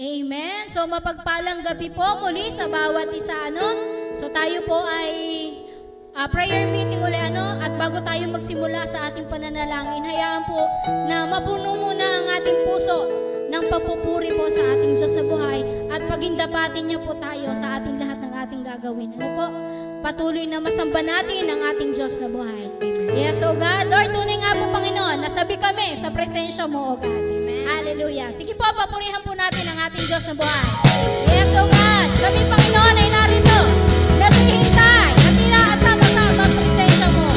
Amen. So mapagpalang gabi po muli sa bawat isa, ano? So tayo po ay prayer meeting uli, ano? At bago tayo magsimula sa ating pananalangin, hayaan po na mapuno muna ang ating puso ng pagpupuri po sa ating Diyos sa buhay at pagindapatin niya po tayo sa ating lahat ng ating gagawin. Ano po? Patuloy na masamba natin ang ating Diyos sa buhay. Yes, O God. Lord, tunay nga po, Panginoon, nasabi kami sa presensya mo, O God. Amen. Hallelujah. Sige po, papurihan po natin ang ating Diyos na buhay. Yes, O God. Kami, Panginoon, ay narito. Naghihintay at inaasama-sama ang presensya mo.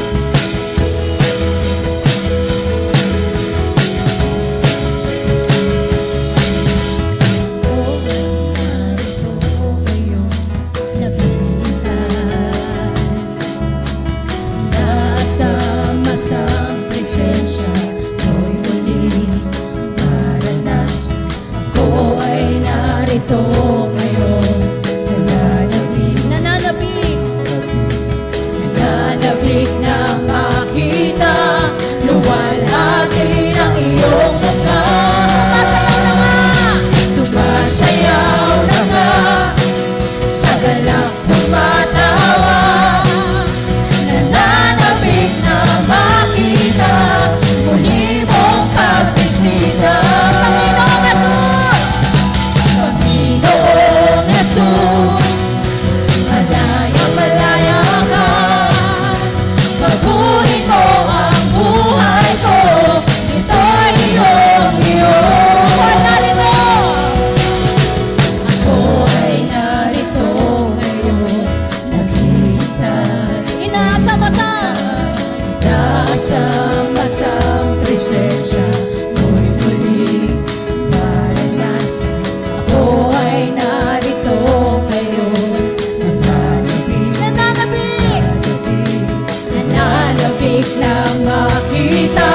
Sa presensya mo'y muling maranas. Ako ay narito ngayon, nananabik na makita, luwalhati ng iyong mukha. Sumasayaw na nga, sa galak tumatawa. Nananabik na makita, muli mong pagbisita. Panginoong Jesus, malaya-malaya ka. Baguhin mo ang buhay ko, ito'y iyong-iyong. Ako ay narito ngayon, naghihintay. Inaasam-asam presensya mo'y muling maranas. Ako ay narito ngayon, nananabik lang makita,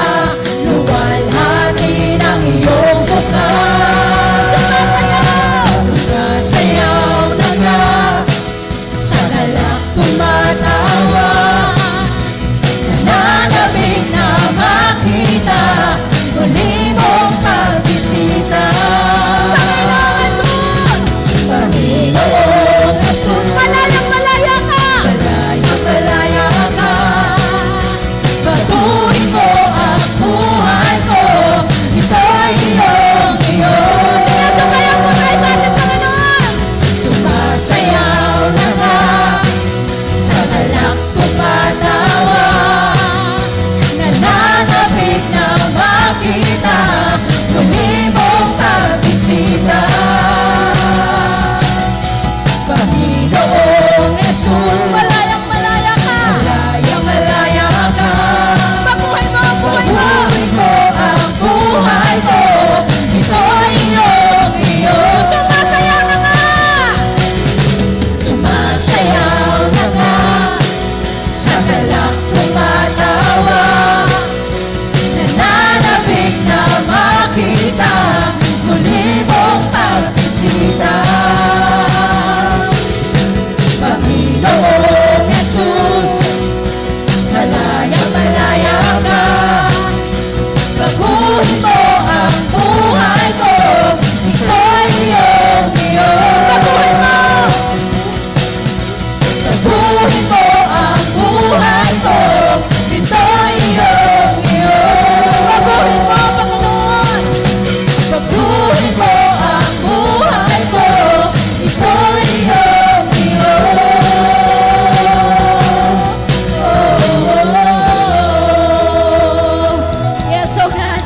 luwalhati ng iyong mukha. Sumasayaw na nga, sa galak tumatawa. Nananabik na makita, muli mong pagbisita. Panginoong Jesus, malayang-malaya ka. Malayang-malaya ka. Baguhin mo ang buhay ko, ito'y iyong-iyong. Sinasamayaw mo tayo sa ating Panginoon. Sumasayaw na nga, sa galak tumatawa. Nananabik na makita, muli mong pagbisita. Panginoong Jesus, malayang-malaya ka. Malayang-malaya ka. Baguhin mo ang buhay mo. Baguhin mo ang buhay ko, ito'y iyong-iyong. Sumasayaw na nga. Sumasayaw na nga, sa galak tumatawa. Nananabik na makita, muli mong pagbisita. Panginoong Jesus, malaya-malaya ka. Baguhin mo ang buhay ko, ito'y iyong-iyong. Baguhin mo! Baguhin mo ang buhay ko, ito'y iyong-iyong. Baguhin mo, Panginoon! Baguhin mo ang buhay ko, ito'y iyong-iyong. Yes, O God.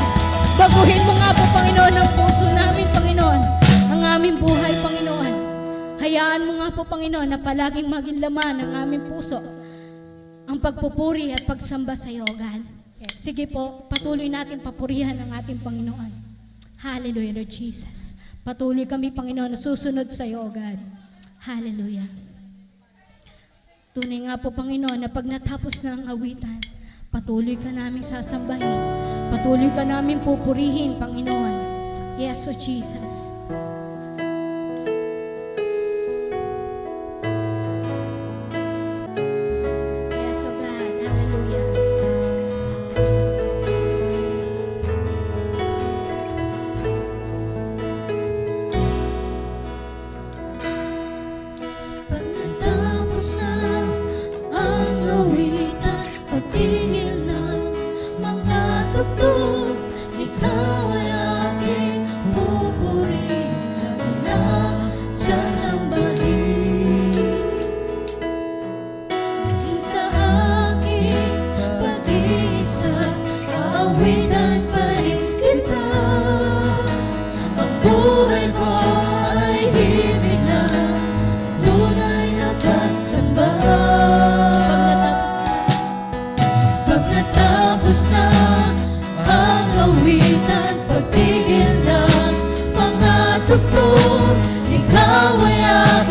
Baguhin mo nga po, Panginoon, ang puso namin, Panginoon. Ang aming buhay, Panginoon. Hayaan mo nga po, Panginoon, na palaging maging laman ng aming puso ang pagpupuri at pagsamba sa iyo, O God. Sige po, patuloy natin papurihan ang ating Panginoon. Hallelujah, Lord Jesus. Patuloy kami, Panginoon, na susunod sa iyo, O God. Hallelujah. Tunay nga po, Panginoon, na pag natapos na ang awitan, patuloy ka naming sasambahin. Patuloy ka naming pupurihin, Panginoon. Yes, O Jesus. Yes, O God. Hallelujah.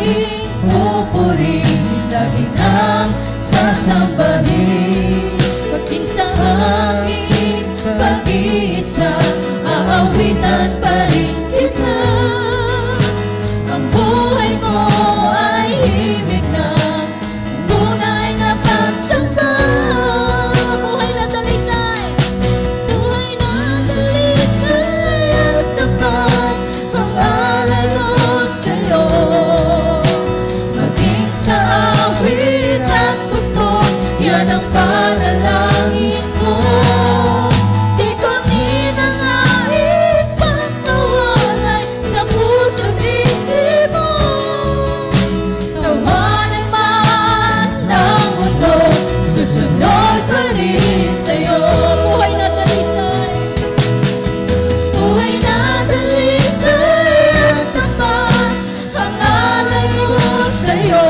aking pupurihin, lagi nang sasambahin. Maging sa aking pag-iisa, aawitan pa rin kita. Ang buhay ko ay himig na, tunay na pagsamba. Buhay na dalisay, buhay na dalisay at tapat ang alay ko sa'yo. Maging sa awit at tugtog, yan ang panalangin ko. Di ko ninanais pang mawalay sa puso't isip mo. Tawanan man ng mundo, susunod pa rin sa'yo. Buhay na dalisay, buhay na dalisay at tapat ang alay ko sa'yo.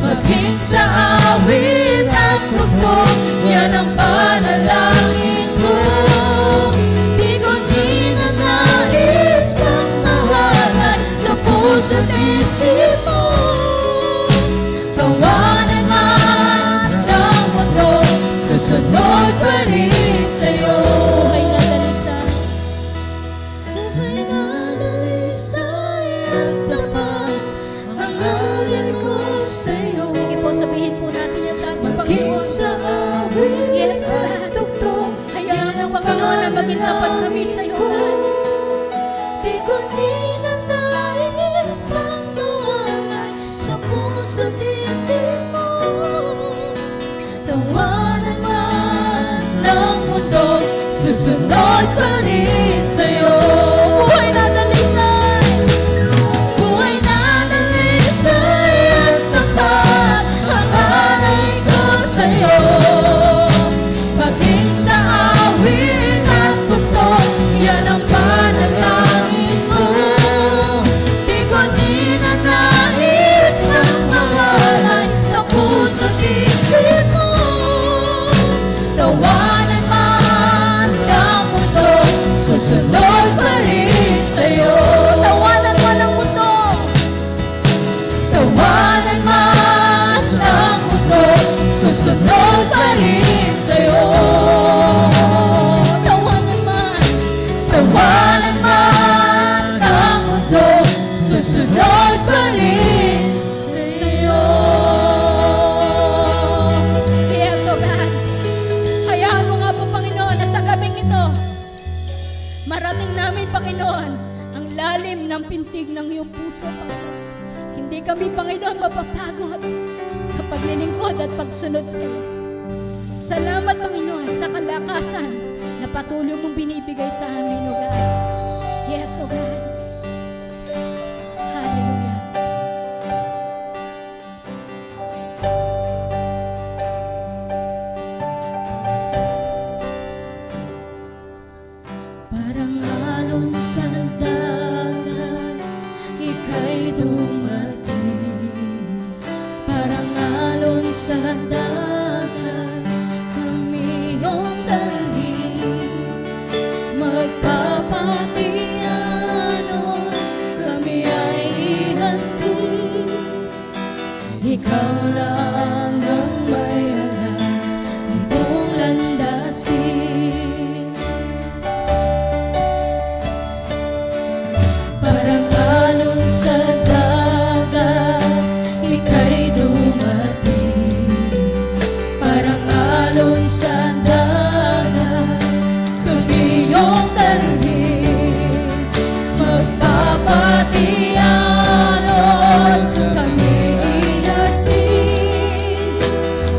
Maging sa awit at tugtog, yan ang panalangin ko. Di ko ninanais pang mawalay sa puso't isip mo. Tawanan man ng mundo, susunod pa rin sa'yo. Buhay na dalisay, buhay na dalisay at tapat ang alay ko sa'yo. Sige po, sabihin po natin yan sa ating Panginoon. Sa awit Yes, at God. tugtog, Hayaan ang Panginoon na maging tapat kami sa iyo, God. Di ko ninanais pang mawalay sa puso't isip mo. Tawanan man ng mundo, susunod pa rin sa'yo. Buhay na dalisay, buhay na dalisay at tapat ang alay ko sa'yo. Maging sa awit at tugtog, yan ang panalangin ko. Di ko ninanais pang mawalay sa puso't isip mo. Tawanan man ng mundo, susunod pa rin sa'yo. Tawanan man ng mundo, tawanan man ng mundo, susunod pa rin sa'yo. Tawanan man ng mundo, susunod pa rin sa'yo. Yes, oh God. Hayaan mo nga po, Panginoon, na sa gabing ito, marating namin, Panginoon, ang lalim ng pintig ng iyong puso, Panginoon. Hindi kami, Panginoon, mapapagod sa paglilingkod at pagsunod sa iyo. Salamat, Panginoon, sa kalakasan na patuloy mong binibigay sa amin, O God. Yes, O God. Hallelujah. Parang alon sa dagat, ika'y dumating. Parang alon sa dagat, kami iyong dalhin. Magpapatiyanon, kami ay ihatid. Ikaw lang ang may alam itong landasin. Parang alon sa dagat, ika'y dumating. Parang alon sa dagat, kami iyong dalhin. Magpapatiyanon, kami ihatid.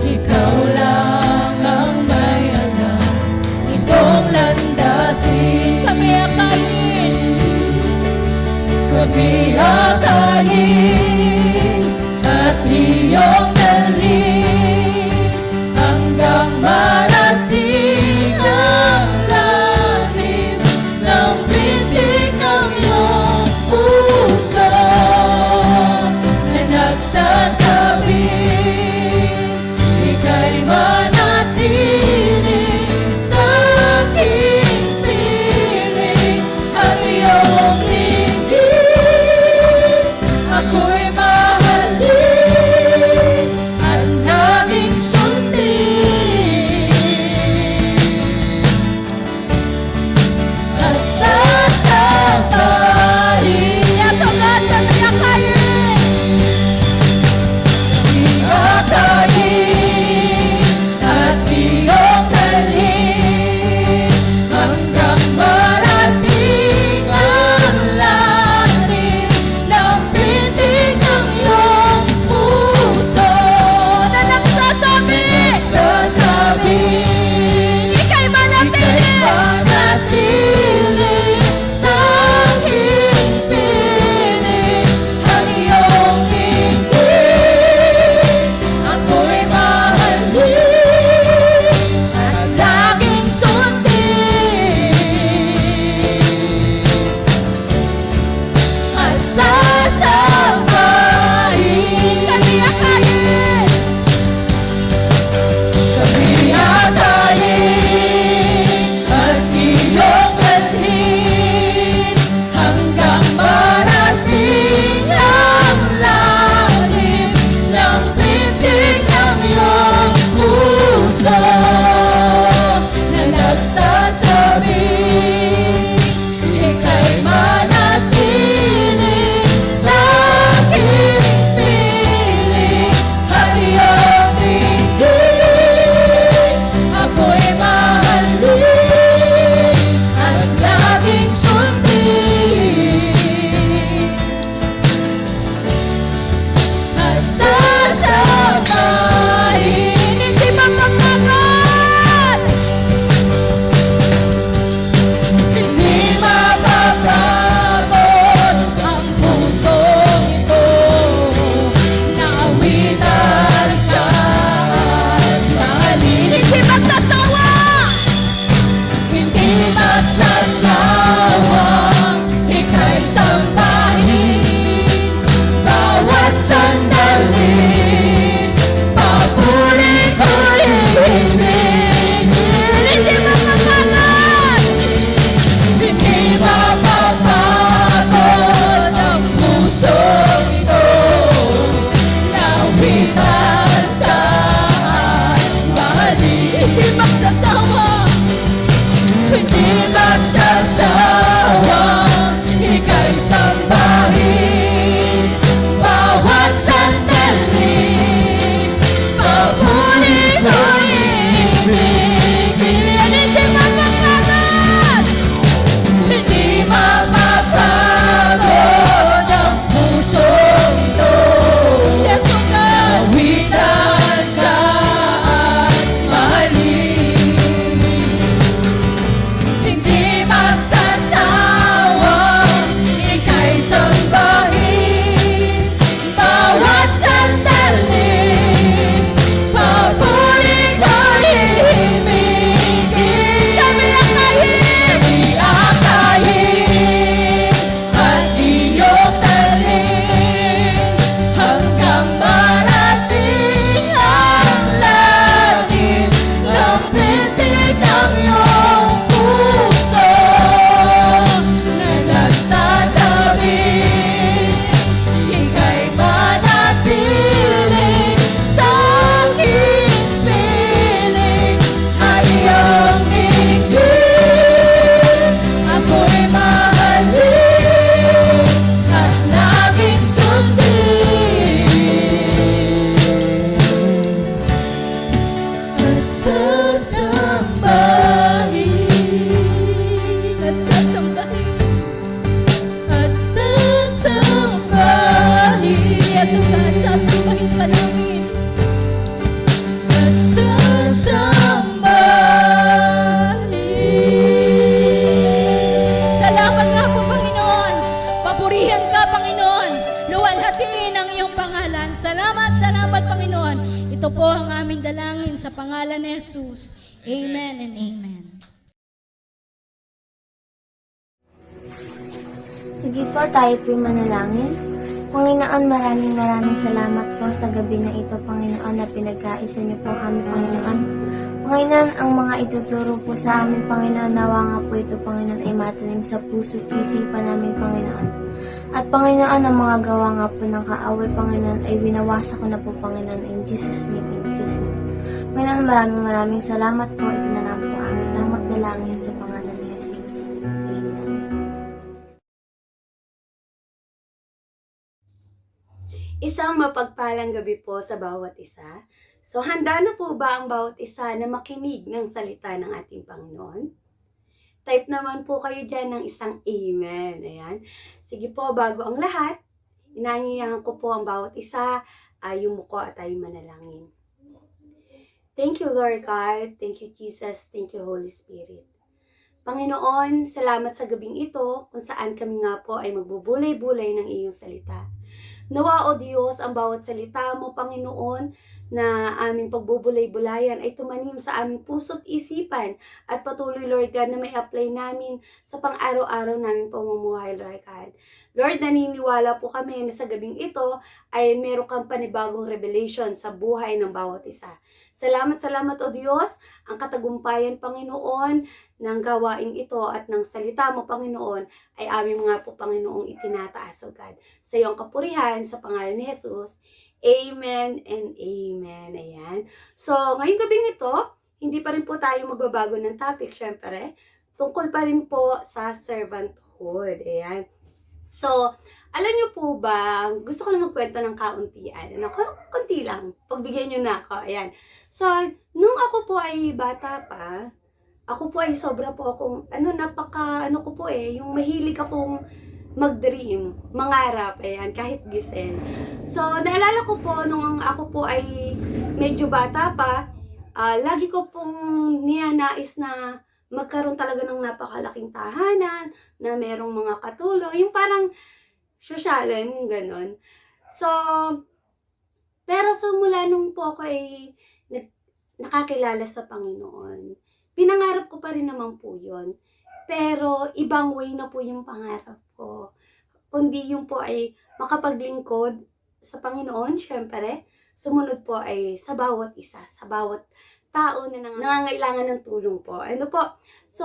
Ikaw lang ang may alam itong landasin. Kami akayin at iyong dalhin hanggang marating ang lalim ng pintig ng iyong puso na nagsasabi, ika'y manatili sa aking piling at iyong So God, sasambahin ka namin. Salamat nga po, Panginoon. Papurihan ka, Panginoon. Luwalhatiin ang iyong pangalan. Salamat, salamat, Panginoon. Ito po ang aming dalangin sa pangalan ni Jesus. Amen and amen. Sige po, tayo po'y manalangin. Panginoon, maraming salamat po sa gabi na ito, Panginoon, na pinagkaisa niyo po kami, Panginoon. Panginoon, ang mga ituturo po sa amin, Panginoon, nawa nga po ito, Panginoon, ay matanim sa puso at isipan namin, Panginoon. At Panginoon, ang mga gawa nga po ng kaaway, Panginoon, ay winawasa ko na po, Panginoon, in Jesus' name, in Jesus' name. Panginoon, maraming salamat po. Ito na lang po aming samot dalangin sa pangalan ni Jesus. Amen. Isang mapagpalang gabi po sa bawat isa. So, handa na po ba ang bawat isa na makinig ng salita ng ating Panginoon? Type naman po kayo dyan ng isang amen. Ayan. Sige po, bago ang lahat, inaanyayahan ko po ang bawat isa ay yumuko at tayo manalangin. Thank you, Lord God. Thank you, Jesus. Thank you, Holy Spirit. Panginoon, salamat sa gabing ito kung saan kami nga po ay magbubulay-bulay ng iyong salita. Nawa, O Diyos, ang bawat salita mo, Panginoon, na aming pagbubulay-bulayan ay tumanim sa aming puso't isipan at patuloy, Lord God, na may apply namin sa pang-araw-araw naming pamumuhay, Lord God. Lord, naniniwala po kami na sa gabing ito ay meron kang panibagong revelation sa buhay ng bawat isa. Salamat, O Diyos, ang katagumpayan, Panginoon, ng gawaing ito at ng salita mo, Panginoon, ay aming mga po, Panginoong itinataas, O God. Sa iyong kapurihan, sa pangalan ni Jesus, Amen and Amen. Ayan. So, ngayong gabing ito, hindi pa rin po tayo magbabago ng topic, syempre. Tungkol pa rin po sa servanthood. Ayan. So, alam niyo po ba, gusto ko na magkwento ng kauntian. Konti lang. Pagbigyan niyo na ako. Ayan. So, nung ako po ay bata pa, ako po ay sobra po akong, ko po yung mahilig akong mag-dream, mangarap, ayan, kahit gising. So, naalala ko po, nung ako po ay medyo bata pa, lagi ko pong niyanais na magkaroon talaga ng napakalaking tahanan, na merong mga katulong, yung parang sosyalan, ganon. So, pero mula nung po ako ay nakakilala sa Panginoon, pinangarap ko pa rin naman po yun. Pero ibang way na po yung pangarap ko. Kundi yung po ay makapaglingkod sa Panginoon, syempre. Sumunod po ay sa bawat isa, sa bawat tao na nangangailangan ng tulong po. Ano po? So,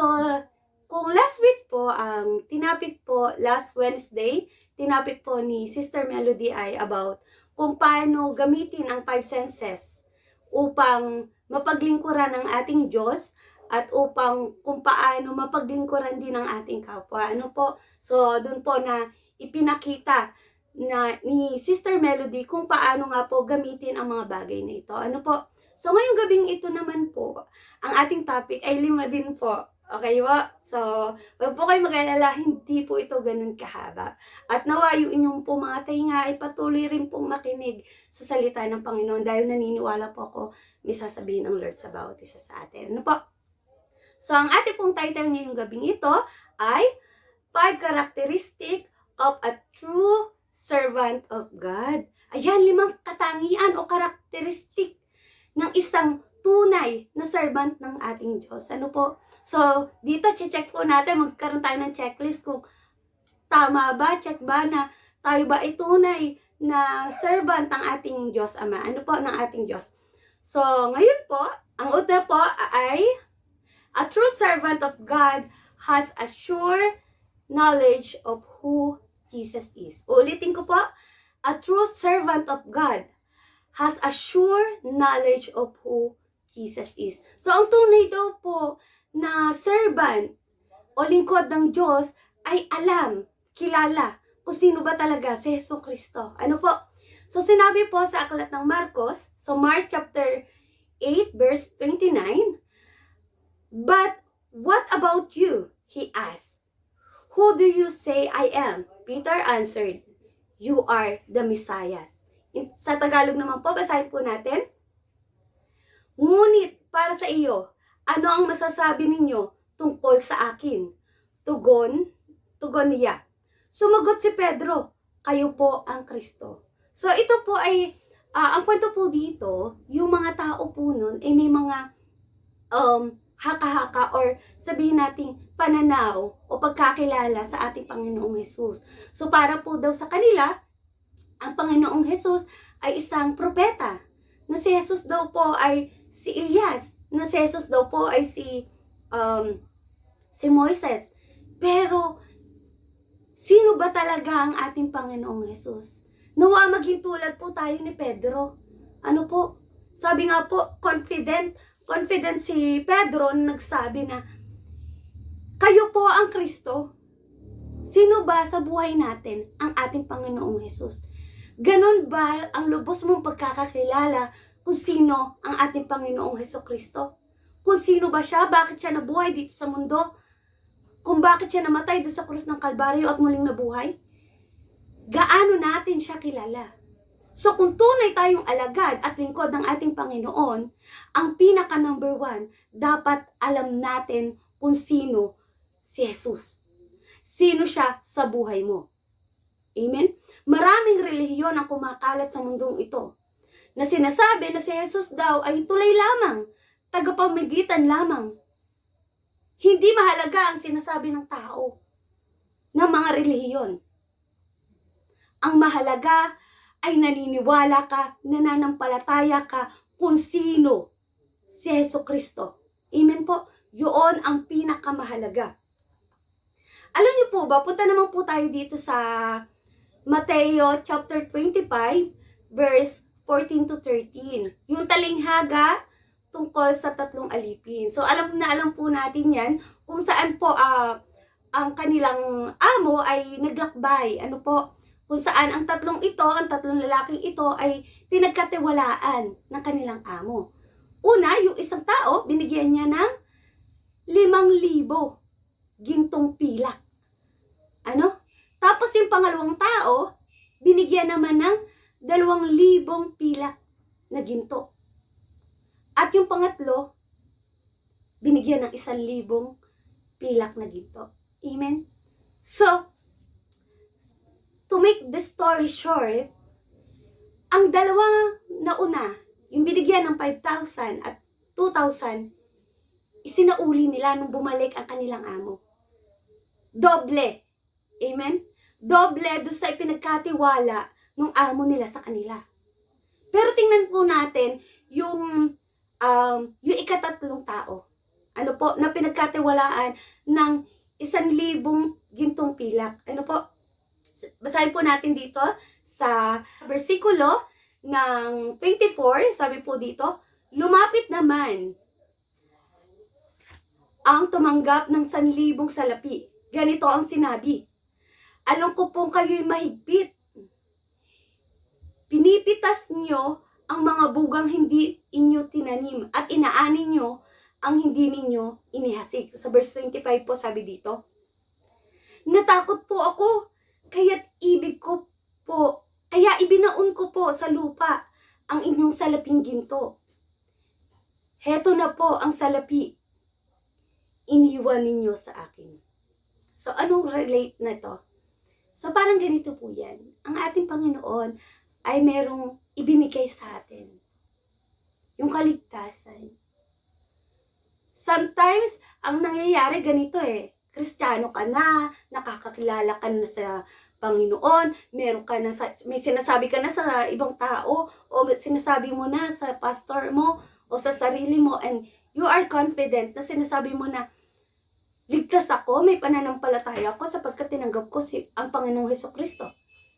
kung last week po, ang tinapik po, last Wednesday, tinapik po ni Sister Melody ay about kung paano gamitin ang 5 senses upang mapaglingkuran ng ating Diyos at upang kung paano mapaglingkuran din ng ating kapwa. Ano po? So, doon po na ipinakita na ni Sister Melody kung paano nga po gamitin ang mga bagay na ito. Ano po? So, ngayong gabing ito naman po, ang ating topic ay 5 din po. Okay po? So, wag po kayo mag-alala, hindi po ito ganun kahaba. At nawa yung inyong po mga tainga ay patuloy rin pong makinig sa salita ng Panginoon dahil naniniwala po ako may sasabihin ng Lord sa bawat isa sa atin. Ano po? So, ang ating pong title ngayong gabing ito ay 5 Characteristic of a True Servant of God. Ayan, 5 katangian o karakteristik ng isang tunay na servant ng ating Diyos. Ano po? So, dito, check po natin, magkaroon tayo ng checklist kung tama ba, check ba na tayo ba ay tunay na servant ng ating Diyos Ama. Ano po ng ating Diyos? So, ngayon po, ang una po ay a true servant of God has a sure knowledge of who Jesus is. Ulitin ko po, a true servant of God has a sure knowledge of who Jesus is. So, ang tunay daw po na servant o lingkod ng Diyos ay alam, kilala kung sino ba talaga si Jesucristo. Ano po? So, sinabi po sa aklat ng Marcos, so Mark chapter 8 verse 29, "But what about you?" he asked. "Who do you say I am?" Peter answered, "You are the Messiah." Sa Tagalog naman po, basahin po natin. Ngunit para sa iyo, ano ang masasabi ninyo tungkol sa akin? Tugon niya. Sumagot si Pedro, kayo po ang Kristo. So ito po ay, ang kwento po dito, yung mga tao po nun ay may mga haka-haka or sabihin nating pananaw o pagkakilala sa ating Panginoong Hesus. So para po daw sa kanila, ang Panginoong Hesus ay isang propeta, na si Hesus daw po ay si Elias, na si Hesus daw po ay si Moises. Pero sino ba talaga ang ating Panginoong Hesus? Nawa maging tulad po tayo ni Pedro. Ano po? Sabi nga po, confident si Pedro na nagsabi na, kayo po ang Kristo. Sino ba sa buhay natin ang ating Panginoong Hesus? Ganon ba ang lubos mong pagkakakilala kung sino ang ating Panginoong Hesukristo? Kung sino ba siya? Bakit siya nabuhay dito sa mundo? Kung bakit siya namatay doon sa krus ng Kalbaryo at muling nabuhay? Gaano natin siya kilala? So kung tunay tayong alagad at lingkod ng ating Panginoon, ang pinaka number 1, dapat alam natin kung sino si Jesus. Sino siya sa buhay mo. Amen? Maraming relihiyon ang kumakalat sa mundong ito na sinasabi na si Jesus daw ay tulay lamang, tagapamagitan lamang. Hindi mahalaga ang sinasabi ng tao ng mga relihiyon. Ang mahalaga ay naniniwala ka, nananampalataya ka kung sino si Hesukristo. Amen po? Yun ang pinakamahalaga. Alam niyo po ba, punta naman po tayo dito sa Mateo chapter 25, verse 14 to 13. Yung talinghaga tungkol sa 3 alipin. So alam po natin yan kung saan po ang kanilang amo ay naglakbay. Ano po? Kung saan ang 3 lalaking ito ay pinagkatiwalaan ng kanilang amo. Una, yung isang tao, binigyan niya ng 5,000 gintong pilak. Ano? Tapos yung pangalawang tao, binigyan naman ng 2,000 pilak na ginto. At yung pangatlo, binigyan ng 1,000 pilak na ginto. Amen? So, to make the story short, ang dalawa na una, yung binigyan ng 5,000 at 2,000, isinauli nila nung bumalik ang kanilang amo. Doble. Amen? Doble doon sa ipinagkatiwala ng amo nila sa kanila. Pero tingnan po natin yung ikatatlong tao. Ano po? Na pinagkatiwalaan ng 1,000 gintong pilak. Ano po? Basahin po natin dito sa versikulo ng 24. Sabi po dito, lumapit naman ang tumanggap ng 1,000 salapi. Ganito ang sinabi. Alam ko pong kayo'y mahigpit. Pinipitas nyo ang mga bugang hindi inyo tinanim at inaani nyo ang hindi ninyo inihasik. Sa verse 25 po sabi dito, natakot po ako, kaya ibinaon ko po sa lupa ang inyong salaping ginto. Heto na po ang salapi, iniwan ninyo sa akin. So anong relate na to? So parang ganito po yan. Ang ating Panginoon ay merong ibinigay sa atin. Yung kaligtasan. Sometimes, ang nangyayari ganito Kristiyano ka na, nakakakilala ka na sa Panginoon, may sinasabi ka na sa ibang tao, o sinasabi mo na sa pastor mo, o sa sarili mo, and you are confident na sinasabi mo na, ligtas ako, may pananampalataya ako sapagkat tinanggap ko ang Panginoong Hesukristo.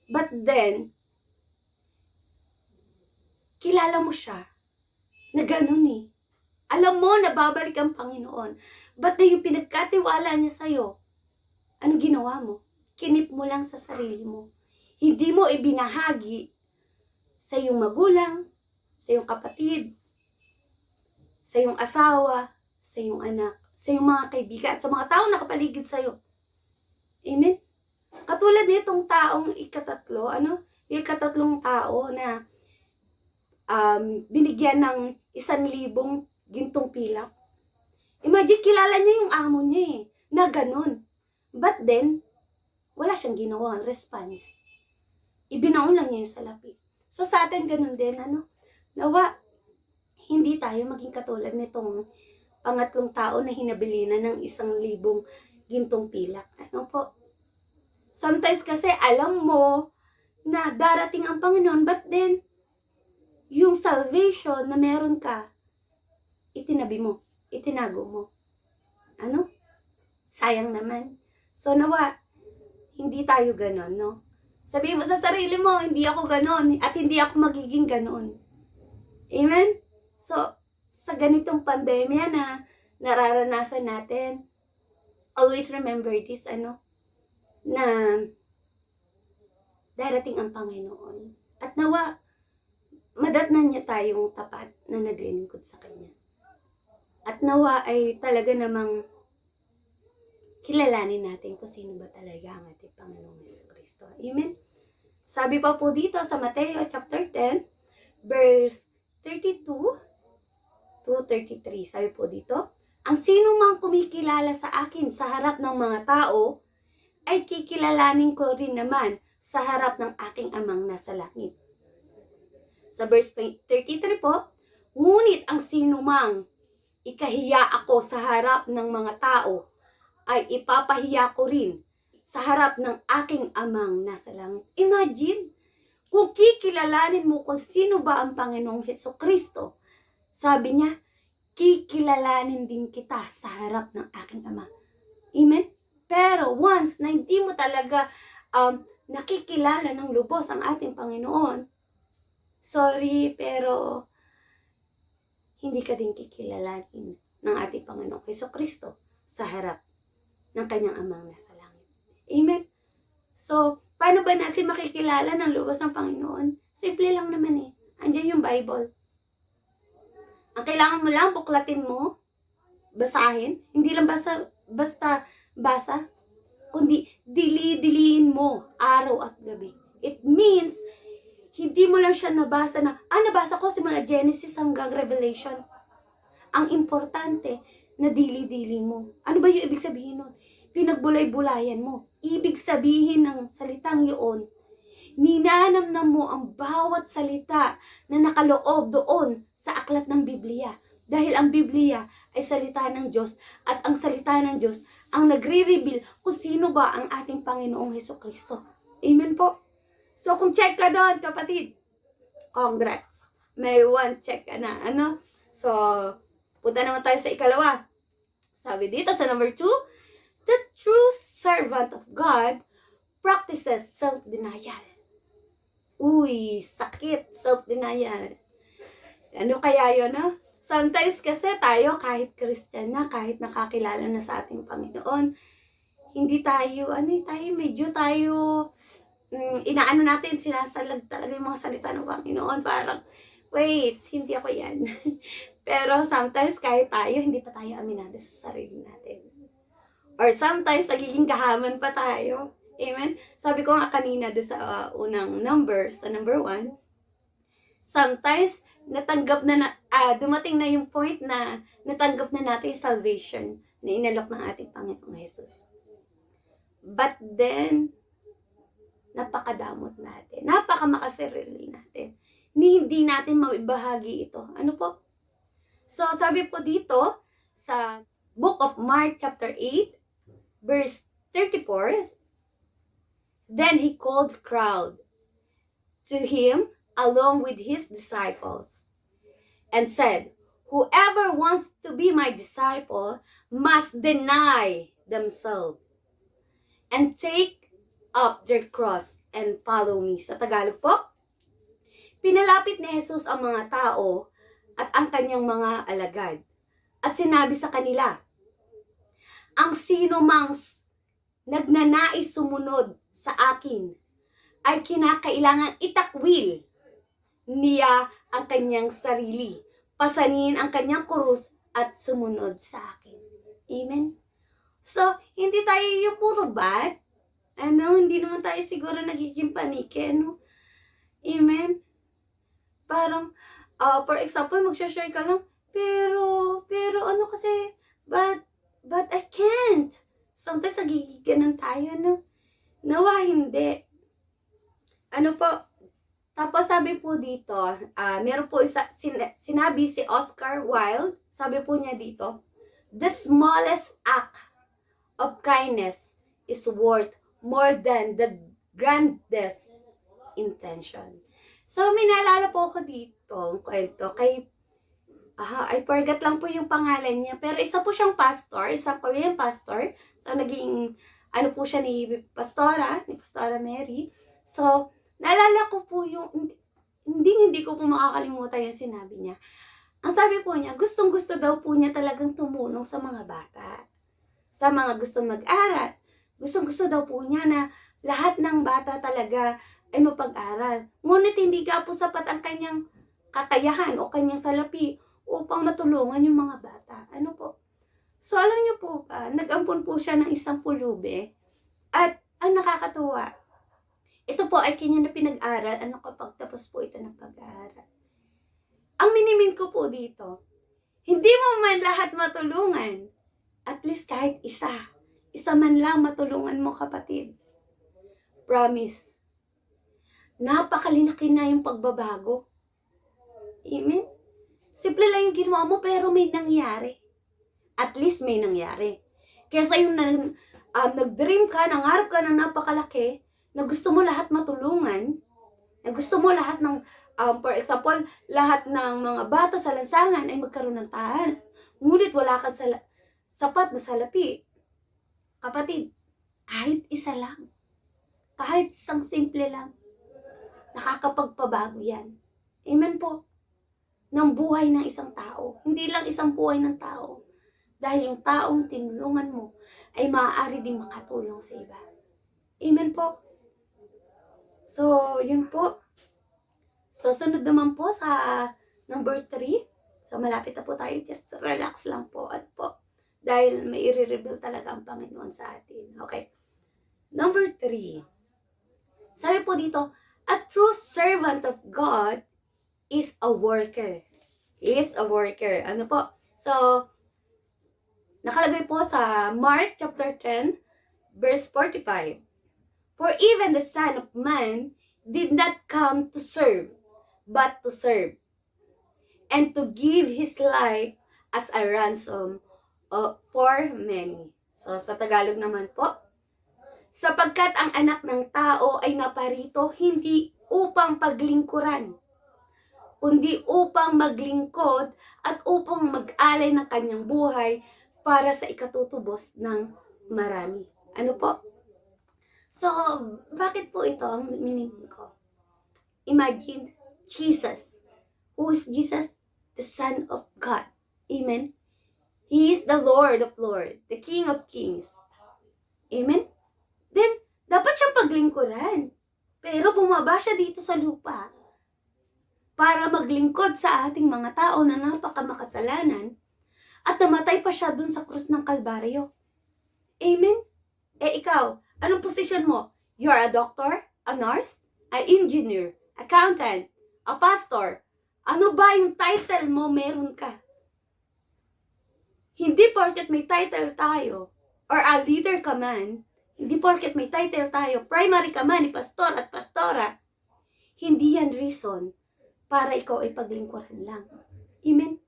But then, kilala mo siya na ganun Alam mo na babalik ang Panginoon. But na yung pinagkatiwala niya sa'yo, ano ginawa mo? Kinip mo lang sa sarili mo. Hindi mo ibinahagi sa iyong magulang, sa iyong kapatid, sa iyong asawa, sa iyong anak, sa iyong mga kaibigan, at sa mga taong nakapaligid sa iyo. Amen? Katulad nitong taong ikatatlo, yung ikatatlong tao na binigyan ng 1,000 gintong pilak. Imagine, kilala niya yung amo niya na ganun. But then, wala siyang ginawang response. Ibinaon lang niya yung salapi. So sa atin ganun din, nawa, hindi tayo maging katulad nitong pangatlong tao na hinabilinan ng 1,000 gintong pilak. Sometimes kasi alam mo na darating ang Panginoon, but then, yung salvation na meron ka, itinabi mo, itinago mo. Sayang naman. So nawa, hindi tayo ganon, no? Sabihin mo sa sarili mo, hindi ako ganon, at hindi ako magiging ganon. Amen? So, sa ganitong pandemya na nararanasan natin, always remember this, na darating ang Panginoon. At nawa, madatnan niya tayong tapat na naglilingkod sa Kanya. At nawa ay talaga namang kilalanin natin kung sino ba talaga ang ating Panginoong Jesucristo. Amen? Sabi pa po dito sa Mateo chapter 10, verse 32 to 33. Sabi po dito, ang sino mang kumikilala sa akin sa harap ng mga tao, ay kikilalanin ko rin naman sa harap ng aking amang nasa langit. Sa verse 33 po, ngunit ang sino mang ikahiya ako sa harap ng mga tao, ay ipapahiya ko rin sa harap ng aking amang nasa langit. Imagine, kung kikilalanin mo kung sino ba ang Panginoong Jesucristo, sabi niya, kikilalanin din kita sa harap ng aking ama. Amen? Pero once na hindi mo talaga nakikilala ng lubos ang ating Panginoon, sorry, pero hindi ka din kikilalanin ng ating Panginoong Jesucristo sa harap ng kanyang amang nasa langit. Amen? So, paano ba natin makikilala ng lubos ng Panginoon? Simple lang naman Andiyan yung Bible. Ang kailangan mo lang, buklatin mo, basahin. Hindi lang basta basa, kundi dili-diliin mo araw at gabi. It means, hindi mo lang siya nabasa nabasa ko simula Genesis hanggang Revelation. Ang importante, na dili-dili mo. Ano ba yung ibig sabihin nun? Pinagbulay-bulayan mo. Ibig sabihin ng salitang yun, ninanamnam mo ang bawat salita na nakaloob doon sa aklat ng Biblia. Dahil ang Biblia ay salita ng Diyos, at ang salita ng Diyos ang nagre-reveal kung sino ba ang ating Panginoong Jesucristo. Amen po. So kung check ka doon, kapatid, congrats. May one check ka na. So, punta naman tayo sa ikalawa. Sabi dito sa number 2, the true servant of God practices self-denial. Uy, sakit, self-denial. Ano kaya yun, Sometimes kasi tayo, kahit Christian na, kahit nakakilala na sa ating Panginoon, hindi tayo, medyo tayo, inaano natin, sinasalag talaga yung mga salita ng Panginoon, parang, wait, hindi ako yan. Pero sometimes kahit tayo, hindi pa tayo aminado sa sarili natin. Or sometimes, nagiging kahaman pa tayo. Amen? Sabi ko nga kanina doon sa unang numbers, sa number 1, sometimes, dumating na yung point na natanggap na natin yung salvation na inalok ng ating Panginoong Jesus. But then, napakadamot natin, napakamakasarili natin, hindi natin maibahagi ito. Ano po? So, sabi po dito, sa book of Mark chapter 8, verse 34, then he called the crowd to him along with his disciples and said, whoever wants to be my disciple must deny themselves and take up their cross and follow me. Sa Tagalog po, pinalapit ni Jesus ang mga tao at ang kanyang mga alagad. At sinabi sa kanila, ang sino mang nagnanais sumunod sa akin ay kinakailangang itakwil niya ang kanyang sarili, pasanin ang kanyang krus at sumunod sa akin. Amen? So, hindi tayo yung puro bad. Hindi naman tayo siguro nagiging panike, Amen? Parang, for example, magsha-share ka lang, pero ano kasi, but I can't. Sometimes nagigiganan tayo, no? Nawa, hindi. Ano po, tapos sabi po dito, meron po sinabi si Oscar Wilde, sabi po niya dito, the smallest act of kindness is worth more than the grandest intention. So, may naalala po ako dito, ang kwento, I forgot lang po yung pangalan niya, pero isa po siyang pastor, isang Korean pastor, so naging, ano po siya ni Pastora Mary. So, naalala ko po yung, hindi ko po makakalimutan yung sinabi niya. Ang sabi po niya, gustong-gusto daw po niya talagang tumulong sa mga bata. Sa mga gustong mag-aral. Gustong-gusto daw po niya na lahat ng bata talaga ay mapag-aral. Ngunit hindi ka po sapat ang kanyang kakayahan o kanyang salapi upang matulungan yung mga bata. Ano po? So, alam niyo po ba, nag-ampon po siya ng isang pulube. At ang nakakatuwa, ito po ay kanya na pinag-aral. Ano kapag tapos po ito ng pag-aaral? Ang minimin ko po dito, hindi mo man lahat matulungan. At least kahit isa man lang matulungan mo, kapatid. Promise. Napakalaki na yung pagbabago. Amen? Simple lang yung ginawa mo pero may nangyari. At least may nangyari. Kesa yung nag-dream ka, nangarap ka na napakalaki, na gusto mo lahat matulungan, na gusto mo lahat ng, for example, lahat ng mga bata sa lansangan ay magkaroon ng tahanan. Ngunit wala kang sapat na salapi. Kapatid, kahit isa lang, kahit isang simple lang, nakakapagpabago yan. Amen po. Ng buhay ng isang tao. Hindi lang isang buhay ng tao. Dahil yung taong tinulungan mo ay maaari ding makatulong sa iba. Amen po. So, yun po. So, sunod naman po sa number 3. So, malapit na po tayo. Just relax lang po. At po. Dahil may i-reveal talaga ang Panginoon sa atin. Okay. Number 3. Sabi po dito, a true servant of God is a worker. Is a worker. Ano po? So, nakalagay po sa Mark chapter 10, verse 45. For even the Son of Man did not come to serve, but to serve, and to give His life as a ransom for many. So, sa Tagalog naman po, sapagkat ang anak ng tao ay naparito hindi upang paglingkuran, kundi upang maglingkod at upang mag-alay ng kanyang buhay para sa ikatutubos ng marami. Ano po? So, bakit po ito ang meaning ko? Imagine Jesus. Who is Jesus? The Son of God. Amen? He is the Lord of Lords, the King of Kings. Amen? Then, dapat siyang paglingkuran. Pero bumaba siya dito sa lupa para maglingkod sa ating mga tao na napakamakasalanan at namatay pa siya dun sa krus ng Kalbaryo. Amen? Ikaw, anong posisyon mo? You're a doctor, a nurse, an engineer, accountant, a pastor. Ano ba yung title mo meron ka? Hindi porket may title tayo, or a leader ka man, hindi porket may title tayo, primary ka man ni pastor at pastora, hindi yan reason para ikaw ay paglingkuran lang. Amen?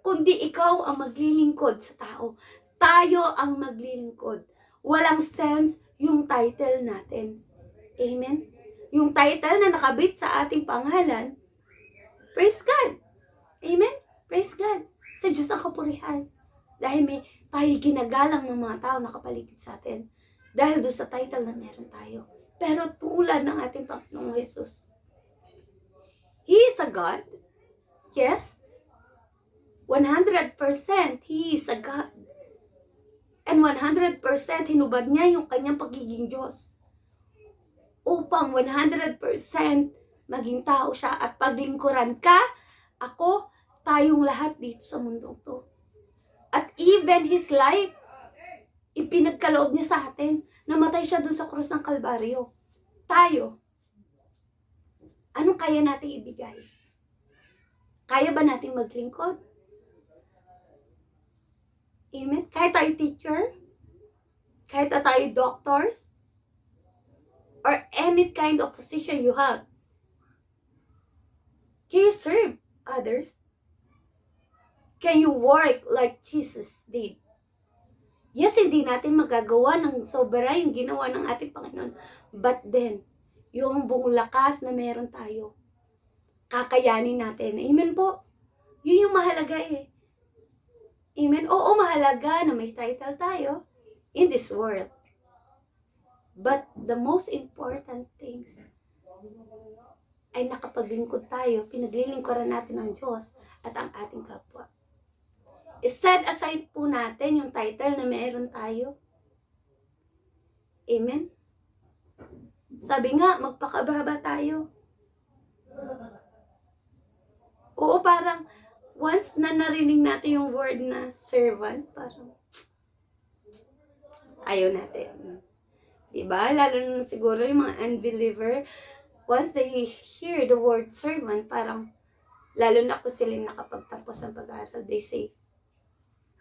Kundi ikaw ang maglilingkod sa tao. Tayo ang maglilingkod. Walang sense yung title natin. Amen? Yung title na nakabit sa ating pangalan, praise God. Amen? Praise God. Sa Diyos ang kapurihan. Dahil may tayo ginagalang ng mga tao nakapaligid sa atin. Dahil doon sa title na meron tayo. Pero tulad ng ating Panginoong Jesus, He is a God. Yes. 100% He is a God. And 100% hinubad niya yung kanyang pagiging Diyos. Upang 100% maging tao siya at paglingkuran ka, ako, tayong lahat dito sa mundong to. At even His life, ipinagkaloob niya sa atin. Namatay siya doon sa krus ng Kalbaryo. Tayo. Anong kaya nating ibigay? Kaya ba nating maglingkod? Amen? Kahit tayo teacher? Kahit tayo doctors? Or any kind of position you have? Can you serve others? Can you work like Jesus did? Yes, hindi natin magagawa ng sobra yung ginawa ng ating Panginoon. But then, yung buong lakas na meron tayo, kakayanin natin. Amen po? Yun yung mahalaga eh. Amen? Oo, mahalaga na may title tayo in this world. But the most important things ay nakapaglingkod tayo, pinaglilingkuran natin ang Diyos at ang ating kapwa. I-set aside po natin yung title na meron tayo. Amen? Sabi nga, magpakababa tayo. Oo, parang once na narinig natin yung word na servant, parang ayaw natin. Diba? Lalo na siguro yung mga unbeliever, once they hear the word servant, parang lalo na kung sila nakapagtapos ng pag-aaral, they say,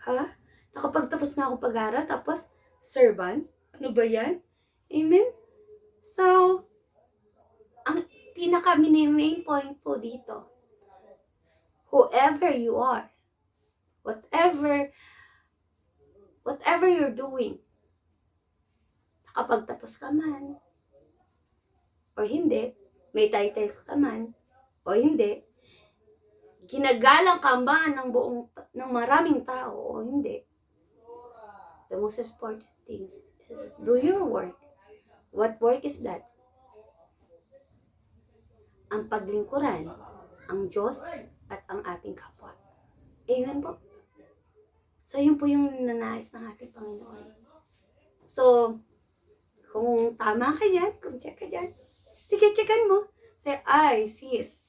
ha? Nakapagtapos nga ako pag-aaral, tapos servant? Ano ba yan? Amen? So, ang pinaka-main point po dito, whoever you are, whatever you're doing, nakapagtapos ka man, or hindi, may title ka man, o hindi, ginagalang ka ba ng maraming tao, o hindi, the most important things is do your work. What work is that? Ang paglingkuran, ang Diyos, at ang ating kapwa. Amen po. So, yun po yung nanais ng ating Panginoon. So, kung tama ka dyan, kung check ka dyan, sige, checkan mo. Say, ay, sis,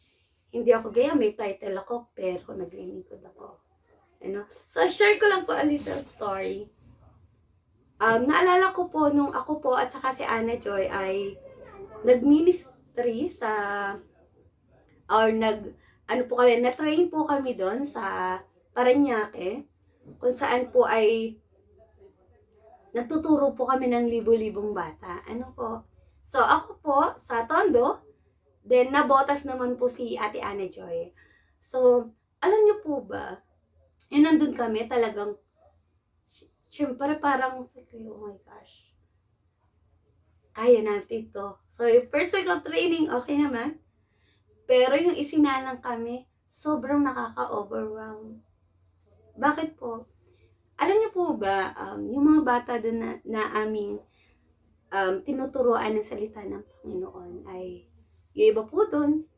hindi ako gaya, may title ako, pero naglilingkod ako. You know? So, share ko lang po a little story. Naalala ko po, nung ako po at saka si Ana Joy ay nag-ministry sa, or na-train po kami doon sa Parañaque, kung saan po ay nagtuturo po kami ng libo-libong bata. Ano po? So, ako po sa Tondo, then nabotas naman po si Ate Ana Joy. So, alam niyo po ba, yun nandun kami talagang, syempre parang, oh my gosh, kaya natin ito. So, yung first week of training, okay naman. Pero yung isinalang kami, sobrang nakaka-overwhelm. Bakit po? Alam niyo po ba, yung mga bata doon na aming tinuturuan ng salita ng Panginoon ay, yung iba po doon,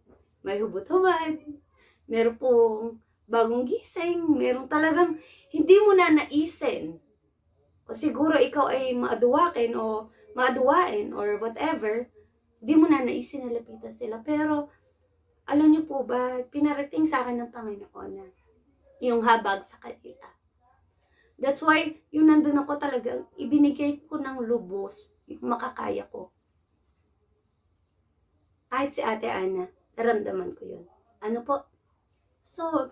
may hubot-hubad, meron pong bagong gising, meron talagang hindi mo na naisin. O siguro ikaw ay maaduwain or whatever, hindi mo na naisin na lapitan sila. Pero, alam niyo po ba, pinarating sa akin ng Panginoon na yung habag sa kanila. That's why, yung nandun ako talagang, ibinigay ko ng lubos yung makakaya ko. Kahit si Ate Ana, naramdaman ko yun. Ano po? So,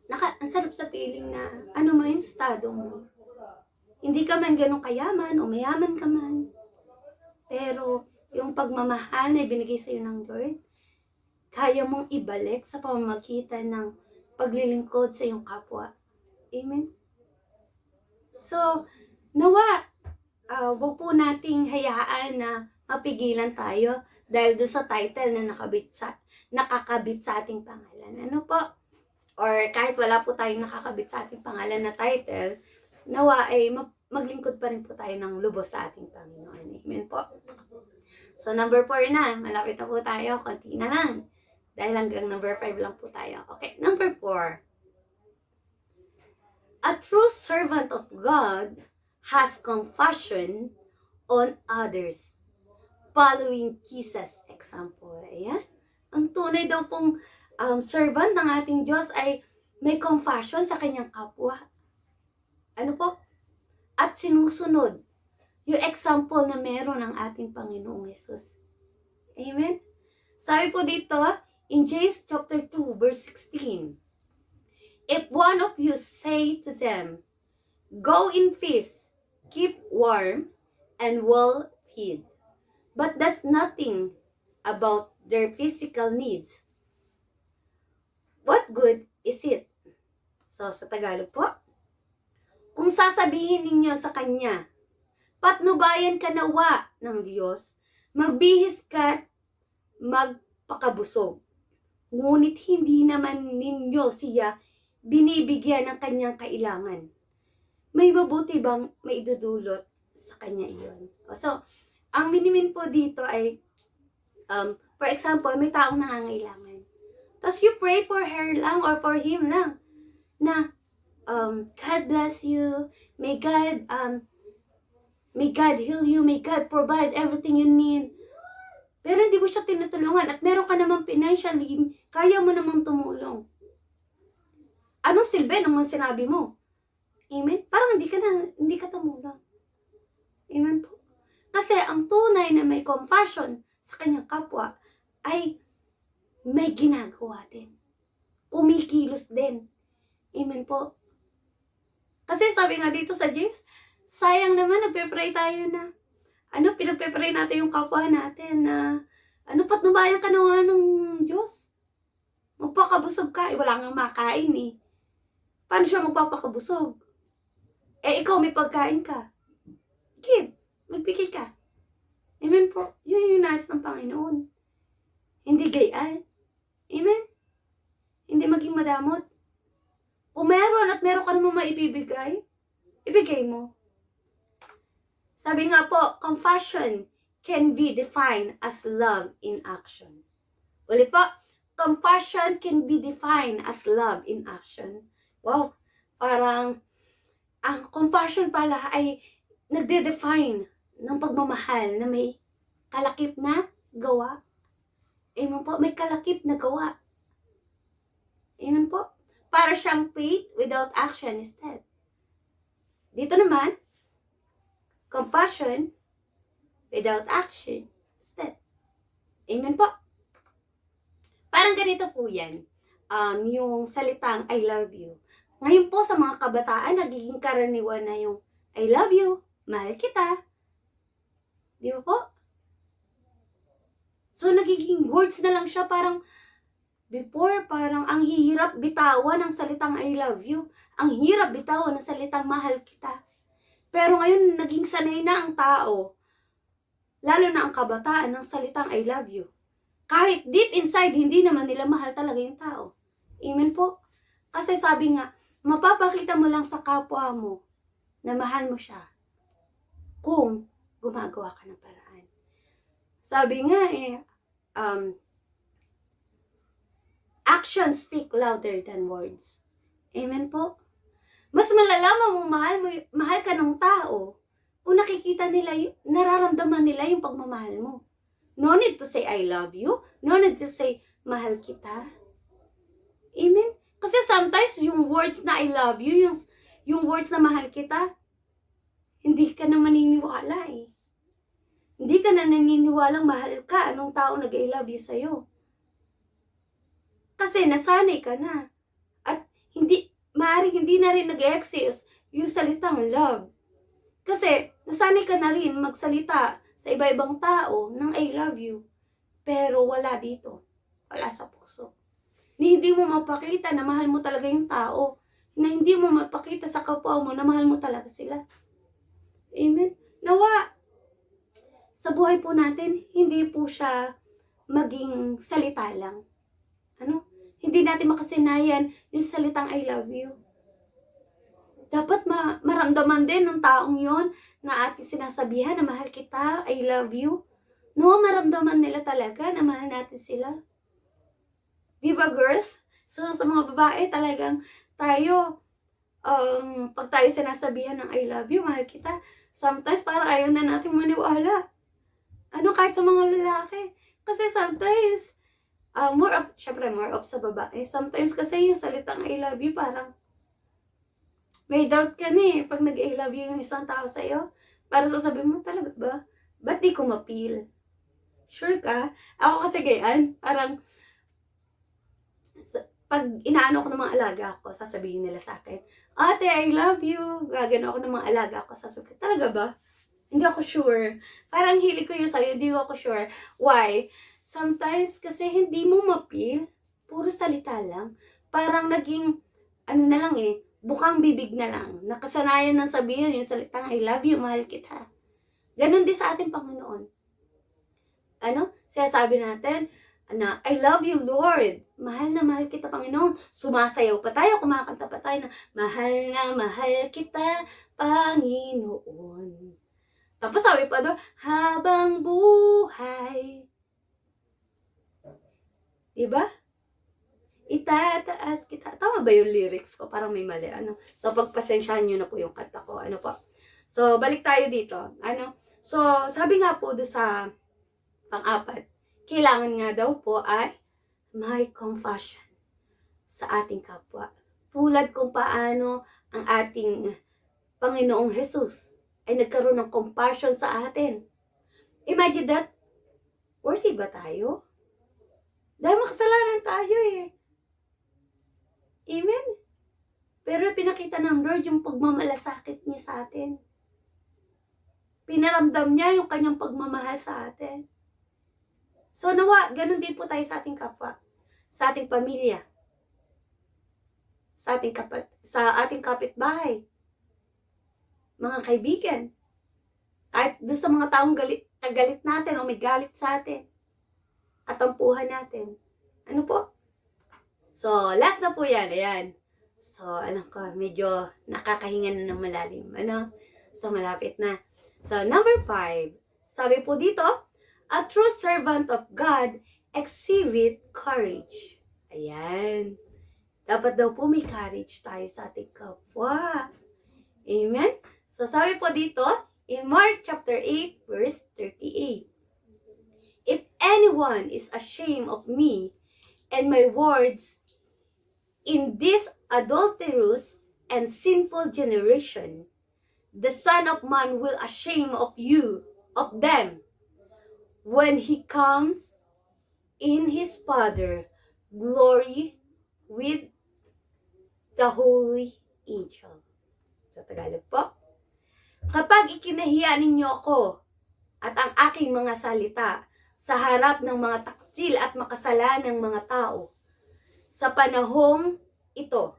ang sarap sa feeling na, ano mo yung estado mo. Hindi ka man ganun kayaman o mayaman ka man. Pero, yung pagmamahal na ibinigay sa'yo ng Lord, kaya mong ibalik sa pamamagitan ng paglilingkod sa iyong kapwa. Amen? So, nawa, wag po nating hayaan na mapigilan tayo dahil doon sa title na nakakabit sa ating pangalan. Ano po? Or kahit wala po tayong nakakabit sa ating pangalan na title, nawa ay maglingkod pa rin po tayo ng lubos sa ating Panginoon. Amen po. So, number 4 na. Malapit na po tayo. Konti na lang. Dahil hanggang number 5 lang po tayo. Okay, number 4. A true servant of God has compassion on others, following Jesus' example. Ayan. Ang tunay daw pong servant ng ating Diyos ay may compassion sa kanyang kapwa. Ano po? At sinusunod yung example na meron ng ating Panginoong Jesus. Amen? Sabi po dito, in James chapter 2, verse 16, if one of you say to them, go in peace, keep warm, and well fed, but does nothing about their physical needs, what good is it? So, sa Tagalog po, kung sasabihin ninyo sa kanya, patnubayan ka nawa ng Diyos, magbihis ka, magpakabusog. Ngunit hindi naman ninyo siya binibigyan ng kanyang kailangan. May mabuti bang maidudulot sa kanya iyon? So, ang minimin po dito ay, for example, may taong nangangailangan. Tapos you pray for her lang or for him lang na God bless you, may God heal you, may God provide everything you need. Pero hindi mo siya tinutulungan at meron ka naman financially, kaya mo namang tumulong. Anong silbi ng mga sinabi mo? Amen? Parang hindi ka tumulong. Amen po. Kasi ang tunay na may compassion sa kanyang kapwa ay may ginagawa din. Kumikilos din. Amen po. Kasi sabi nga dito sa James, sayang naman nagpe-pray tayo na pinagpe-pray natin yung kapwa natin na patnubayan ka naman ng Diyos. Magpakabusog ka. Wala nga makain eh. Paano siya magpapakabusog? Ikaw may pagkain ka. Give. Magbigay ka. Amen po. Yun yung nais ng Panginoon. Hindi gayaan. Amen? Hindi maging madamot. Kung meron at meron ka naman maibibigay, ibigay mo. Sabi nga po, compassion can be defined as love in action. Ulit po, compassion can be defined as love in action. Wow, parang ang compassion pala ay nagde-define ng pagmamahal na may kalakip na gawa. Amen po, may kalakip na gawa. Amen po. Para siyang faith without action is dead. Dito naman, compassion without action is dead. Amen po. Parang ganito po yan. Yung salitang I love you. Ngayon po sa mga kabataan, nagiging karaniwan na yung I love you, mahal kita. Di ba po? So nagiging words na lang siya, parang before, parang ang hirap bitawan ng salitang I love you. Ang hirap bitawan ng salitang mahal kita. Pero ngayon, naging sanay na ang tao, lalo na ang kabataan, ng salitang I love you. Kahit deep inside, hindi naman nila mahal talaga yung tao. Amen po? Kasi sabi nga, mapapakita mo lang sa kapwa mo na mahal mo siya kung gumagawa ka ng paraan. Sabi nga actions speak louder than words. Amen po? Mas malalaman mong mahal ka ng tao kung nakikita nila, nararamdaman nila yung pagmamahal mo. No need to say I love you. No need to say mahal kita. Amen? Kasi sometimes yung words na I love you, yung words na mahal kita, hindi ka na maniniwala eh. Hindi ka na naniniwalang mahal ka anong tao nag-I love you sa'yo. Kasi nasanay ka na. At maaaring hindi na rin nag-exist yung salitang love. Kasi nasanay ka na rin magsalita sa iba-ibang tao ng I love you. Pero wala dito. Wala sa puso. Hindi mo mapakita na mahal mo talaga yung tao. Na hindi mo mapakita sa kapwa mo na mahal mo talaga sila. Amen? Nawa, sa buhay po natin, hindi po siya maging salita lang. Hindi natin makasinayan yung salitang I love you. Dapat maramdaman din ng taong yon na ating sinasabihan na mahal kita, I love you. No, maramdaman nila talaga na mahal natin sila. Di ba, girls? So, sa mga babae, talagang tayo, pag tayo sinasabihan ng I love you, mahal kita, sometimes parang ayaw na natin maniwala. Kahit sa mga lalaki. Kasi sometimes, more of sa babae. Sometimes kasi yung salitang I love you, parang may doubt ka na eh. Pag nag-I love you yung isang tao sa'yo, para sasabihin mo, talaga ba? Ba't di ko ma-feel? Sure ka? Ako kasi ganyan, parang, pag inaano ko ng mga alaga ko, sasabihin nila sa akin, ate, I love you. Gagano ako ng mga alaga ko, sasabihin, talaga ba? Hindi ako sure. Parang hilig ko yun sa'yo, hindi ako sure. Why? Sometimes kasi hindi mo mapil, puro salita lang. Parang naging, ano na lang bukang bibig na lang. Nakasanayan ng sabihin yung salitang, I love you, mahal kita. Ganon din sa ating Panginoon. Sinasabi natin, na, I love you, Lord. Mahal na mahal kita, Panginoon. Sumasayaw pa tayo, kumakanta pa tayo na mahal kita, Panginoon. Tapos sabi pa doon, habang buhay. Diba? Itataas kita. Tama ba yung lyrics ko? Parang may mali. So, pagpasensyahan nyo na po yung kanta ko. So, balik tayo dito. So, sabi nga po doon sa pang-apat, kailangan nga daw po ay may compassion sa ating kapwa. Tulad kung paano ang ating Panginoong Jesus ay nagkaroon ng compassion sa atin. Imagine that. Worthy ba tayo? Dahil makasalanan tayo Amen? Pero pinakita ng Lord yung pagmamalasakit niya sa atin. Pinaramdam niya yung kanyang pagmamahal sa atin. So nawa, ganun din po tayo sa ating kapwa, sa ating pamilya, sa ating kapitbahay, mga kaibigan, kahit doon sa mga taong galit natin o may galit sa atin, katampuhan natin. Ano po? So, last na po yan. Ayan. So, alam ko, medyo nakakahinga na ng malalim. So, malapit na. So, number 5. Sabi po dito, a true servant of God exhibit courage. Ayan. Dapat daw po may courage tayo sa ating kapwa. Amen? So, sabi po dito, in Mark chapter 8, verse 38. If anyone is ashamed of me and my words in this adulterous and sinful generation, the Son of Man will ashamed of them, when he comes in his Father glory with the holy angel. Sa Tagalog po, kapag ikinahiya ninyo ako at ang aking mga salita sa harap ng mga taksil at makasalanang mga tao, sa panahong ito,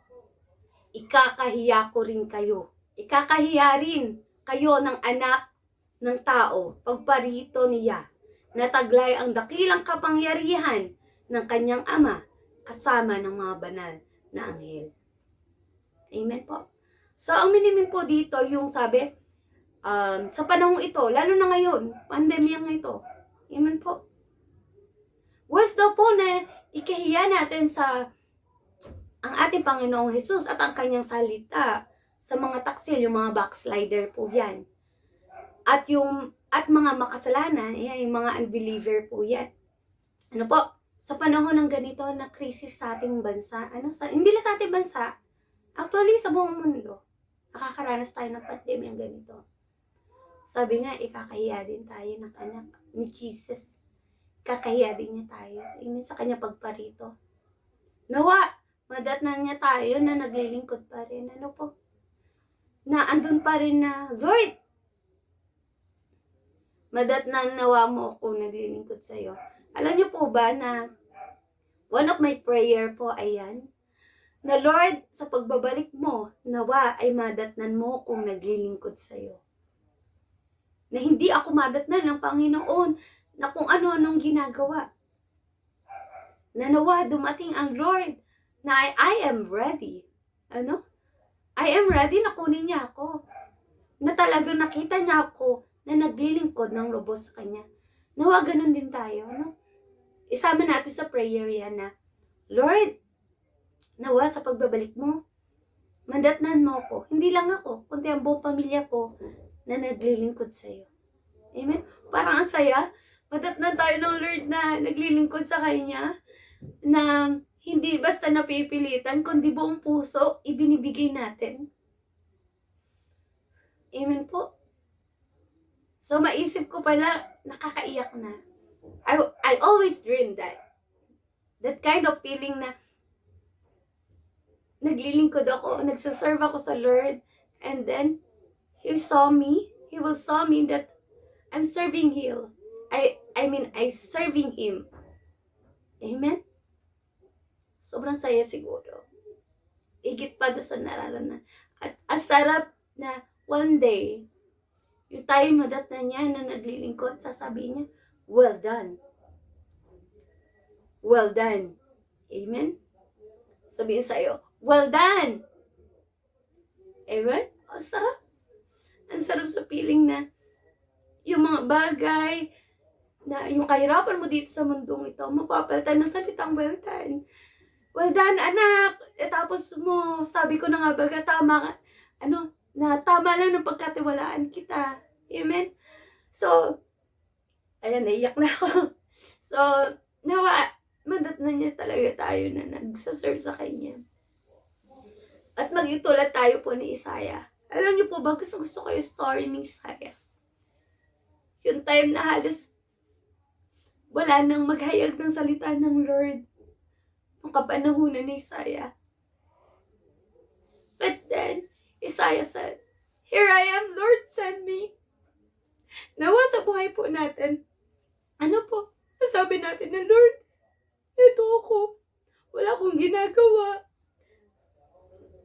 ikakahiya ko rin kayo. Ikakahiya rin kayo ng anak ng tao, pagparito niya, nataglay ang dakilang kapangyarihan ng kanyang ama, kasama ng mga banal na anghel. Amen po. So, ang minimin po dito, yung sabi, sa panahong ito, lalo na ngayon, pandemya nga ito. Amen po. Words daw po na ikahiya natin sa ang ating Panginoong Jesus at ang kanyang salita sa mga taksil, yung mga backslider po yan. At mga makasalanan, yung mga unbeliever po yan. Ano po? Sa panahon ng ganito na krisis sa ating bansa, hindi lang sa ating bansa, actually sa buong mundo, nakakaranas tayo ng pandemyang ganito. Sabi nga, ikakahiya din tayo ng anak ni Jesus. Kakahiya din niya tayo. Amen, sa kanya pagparito. Nawa, madatnan niya tayo na naglilingkod pa rin. Ano po? Na andun pa rin na, Lord, madatnan nawa mo ako naglilingkod sa'yo. Alam niyo po ba na one of my prayer po ay yan, na Lord, sa pagbabalik mo, nawa ay madatnan mo kung naglilingkod sa'yo. Na hindi ako madatnan ng Panginoon na kung ano-anong ginagawa. Na nawa dumating ang Lord na I am ready. I am ready na kunin niya ako. Na talagang nakita niya ako na naglilingkod ng lubos sa Kanya. Nawa ganun din tayo. Isama natin sa prayer yan na, Lord, nawa sa pagbabalik mo, mandatnan mo ako. Hindi lang ako, kundi ang buong pamilya ko na naglilingkod sa iyo. Amen? Parang ang saya. Madatnan tayo ng Lord na naglilingkod sa Kanya, na hindi basta napipilitan, kundi buong puso, ibinibigay natin. Amen po. So, maisip ko pala, nakakaiyak na. I always dream that. That kind of feeling na naglilingkod ako, nagsaserve ako sa Lord, and then He will saw me that I'm serving Him. I serving Him. Amen? Sobrang saya siguro. Higit pa doon sa nararamdaman. At asarap na one day, yung tayo madatna niya na naglilingkod, sasabihin niya, well done. Well done. Amen? Sabihin sa'yo, well done. Amen? Ang sarap. Ang sarap sa feeling na yung mga bagay na yung kahirapan mo dito sa mundong ito, mapapalitan ng salitang well done. Well done, anak. Tapos mo, sabi ko na nga baga, tama tama lang ng pagkatiwalaan kita. Amen? So, ayan, naiyak na ako. So, nawa, mandat na niya talaga tayo na nagsaserve sa Kanya. At magitulad tayo po ni Isaiah. Alam niyo po ba, gusto ko yung story ni Isaiah. Yung time na halos wala nang maghayag ng salita ng Lord. Nung kapanahunan ni Isaiah. But then, Isaiah said, "Here I am, Lord, send me." Nawa sa buhay po natin, ano po, nasabi natin na, Lord, ito ako. Wala akong ginagawa.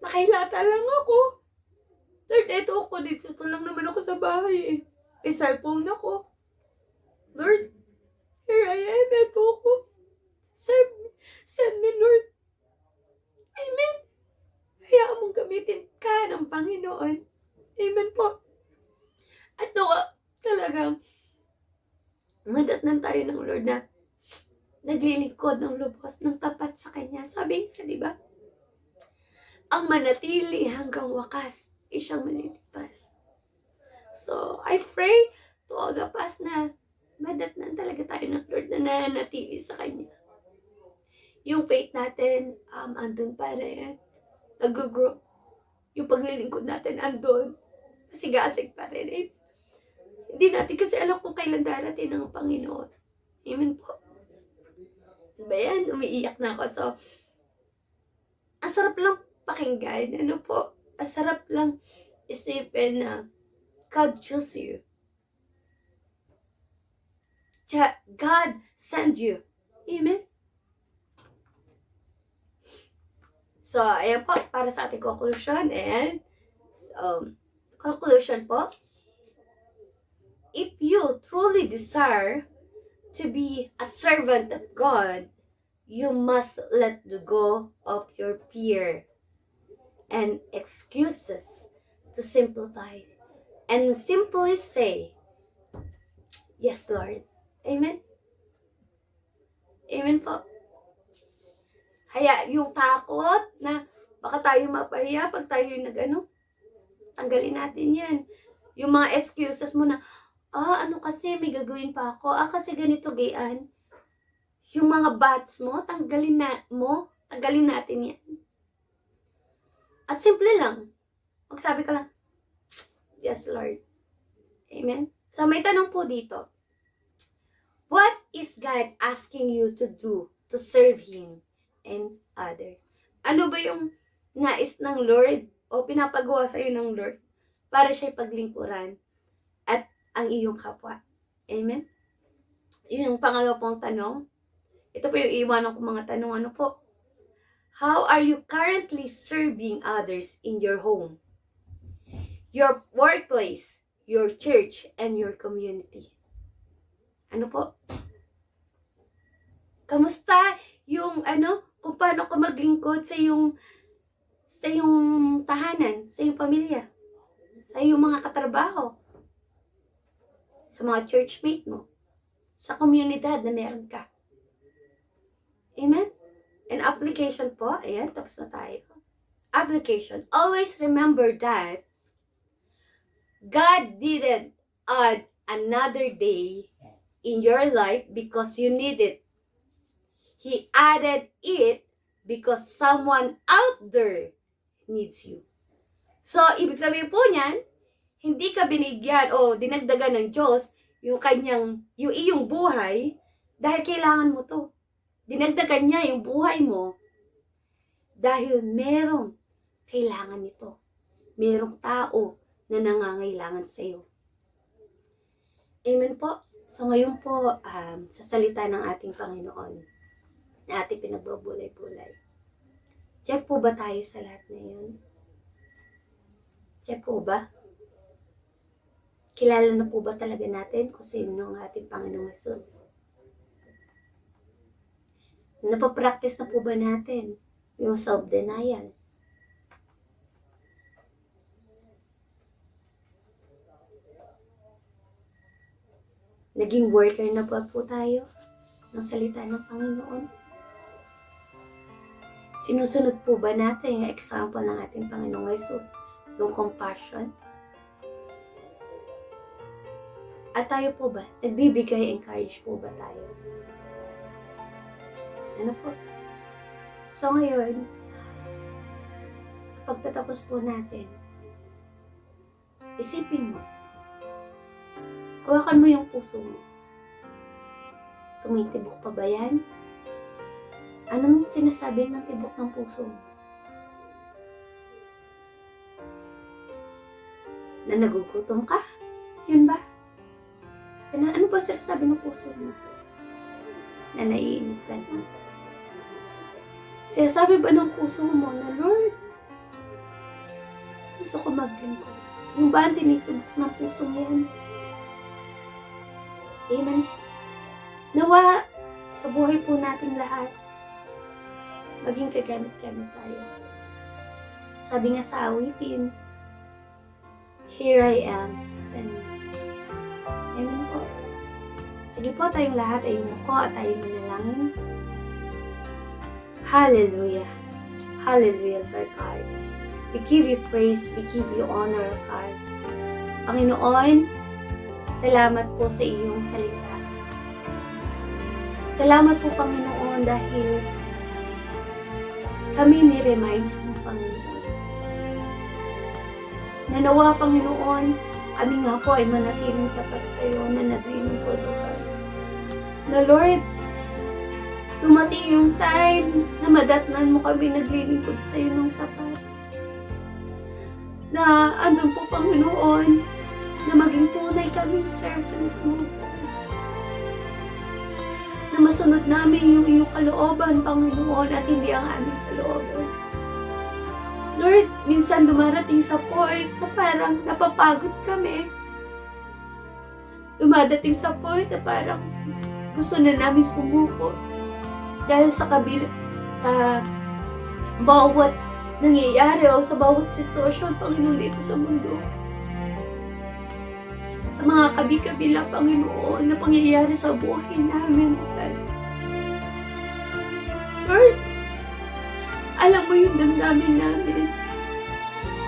Nakahilata lang ako. Lord, ito ako. Dito lang naman ako sa bahay eh. May cellphone ako. Lord, here I am. Ito ako. Send me, Lord. Amen. Hayaan mong gamitin ka ng Panginoon. Amen po. At talagang madatnan tayo ng Lord na naglilingkod ng lubos ng tapat sa Kanya. Sabi niya, di ba? Ang manatili hanggang wakas, siyang malilipas. So, I pray to all of us na madatnan talaga tayo ng Lord na nananatili sa Kanya. Yung faith natin, andun pa rin. Nag-grow. Yung paglilingkod natin, andun. Masigasig pa rin. Eh, hindi natin kasi alam kung kailan darating ng Panginoon. Amen po. Diba yan? Umiiyak na ako. So, ang sarap lang pakinggan. Ano po? Ang sarap lang isipin na God choose you. God send you. Amen? So, ayan po, para sa ating conclusion. And, conclusion po. If you truly desire to be a servant of God, you must let go of your fear and excuses to simplify and simply say, yes, Lord. Amen? Amen po. Kaya yung takot na baka tayo mapahiya pag tayo tanggalin natin yan. Yung mga excuses mo na, ano kasi may gagawin pa ako, kasi ganito gayaan. Yung mga bats mo, tanggalin natin yan. At simple lang, magsabi ka lang, yes Lord. Amen? So may tanong po dito, what is God asking you to do to serve Him and others? Ano ba yung nais ng Lord o pinapagawa sa'yo ng Lord para siya'y paglingkuran at ang iyong kapwa? Amen? Yun yung pangalawa pong tanong. Ito po yung iwanan kong mga tanong. Ano po? How are you currently serving others in your home, your workplace, your church, and your community? Ano po? Kamusta yung kung paano ka maglingkod sa iyong tahanan, sa iyong pamilya, sa iyong mga katrabaho, sa mga churchmate mo, sa komunidad na meron ka. Amen? And application po, ayan, tapos na tayo. Application. Always remember that God didn't add another day in your life because you need it. He added it because someone out there needs you. So, ibig sabihin po niyan, hindi ka binigyan o dinagdagan ng Diyos yung iyong buhay Dahil kailangan mo to. Dinagdagan niya yung buhay mo dahil merong kailangan nito. Merong tao na nangangailangan sa iyo. Amen po. So ngayon po, sa salita ng ating Panginoon, na ating pinagbubulay-bulay. Check po ba tayo sa lahat na yun? Check po ba? Kilala na po ba talaga natin kung sino ang ating Panginoong Hesus? Napapractice na po ba natin yung self-denial? Naging worker na ba po tayo ng salita ng Panginoon? Sinusunod po ba natin yung example ng ating Panginoong Hesus? Yung compassion? At tayo po ba? Nagbibigay encourage po ba tayo? Ano po? So ngayon, sa pagtatapos po natin, isipin mo, hawakan mo yung puso mo. Tumitibok pa ba yan? Anong sinasabi ng tibok ng puso mo? Na nagugutom ka? Yun ba? Ano ba sinasabi ng puso mo? Na naiinip ka na? Sinasabi ba ng puso mo na, Lord, gusto ko maglingkod? Yung ba ang tinitibok ng puso mo yan? Amen. Nawa sa buhay po nating lahat, maging kagamit-gamit tayo. Sabi nga sa awitin, here I am, send me. Amen po. Sige po, tayong lahat ay umuko at tayo manalangin. Hallelujah. Hallelujah, Lord God. We give you praise, we give you honor, God. Panginoon, salamat po sa iyong salita. Salamat po, Panginoon, dahil kami ni-reminds mo, Panginoon. Nanawa, Panginoon, kami nga po ay manatiling tapat sa iyo na naglilingkod, O God. Na Lord, dumating yung time na madatnan mo kami naglilingkod sa iyo ng tapat. Na andun po, Panginoon, na maging tunay kaming servant mo. Na masunod namin yung iyong kalooban, Panginoon, at hindi ang aming kalooban. Lord, minsan dumarating sa point na parang napapagod kami. Dumadating sa point na parang gusto na namin sumuko. Dahil sa bawat nangyayari o sa bawat sitwasyon, Panginoon, dito sa mundo. Sa mga kabi-kabila, Panginoon, na pangyayari sa buhay namin. Lord, alam mo yung damdamin namin.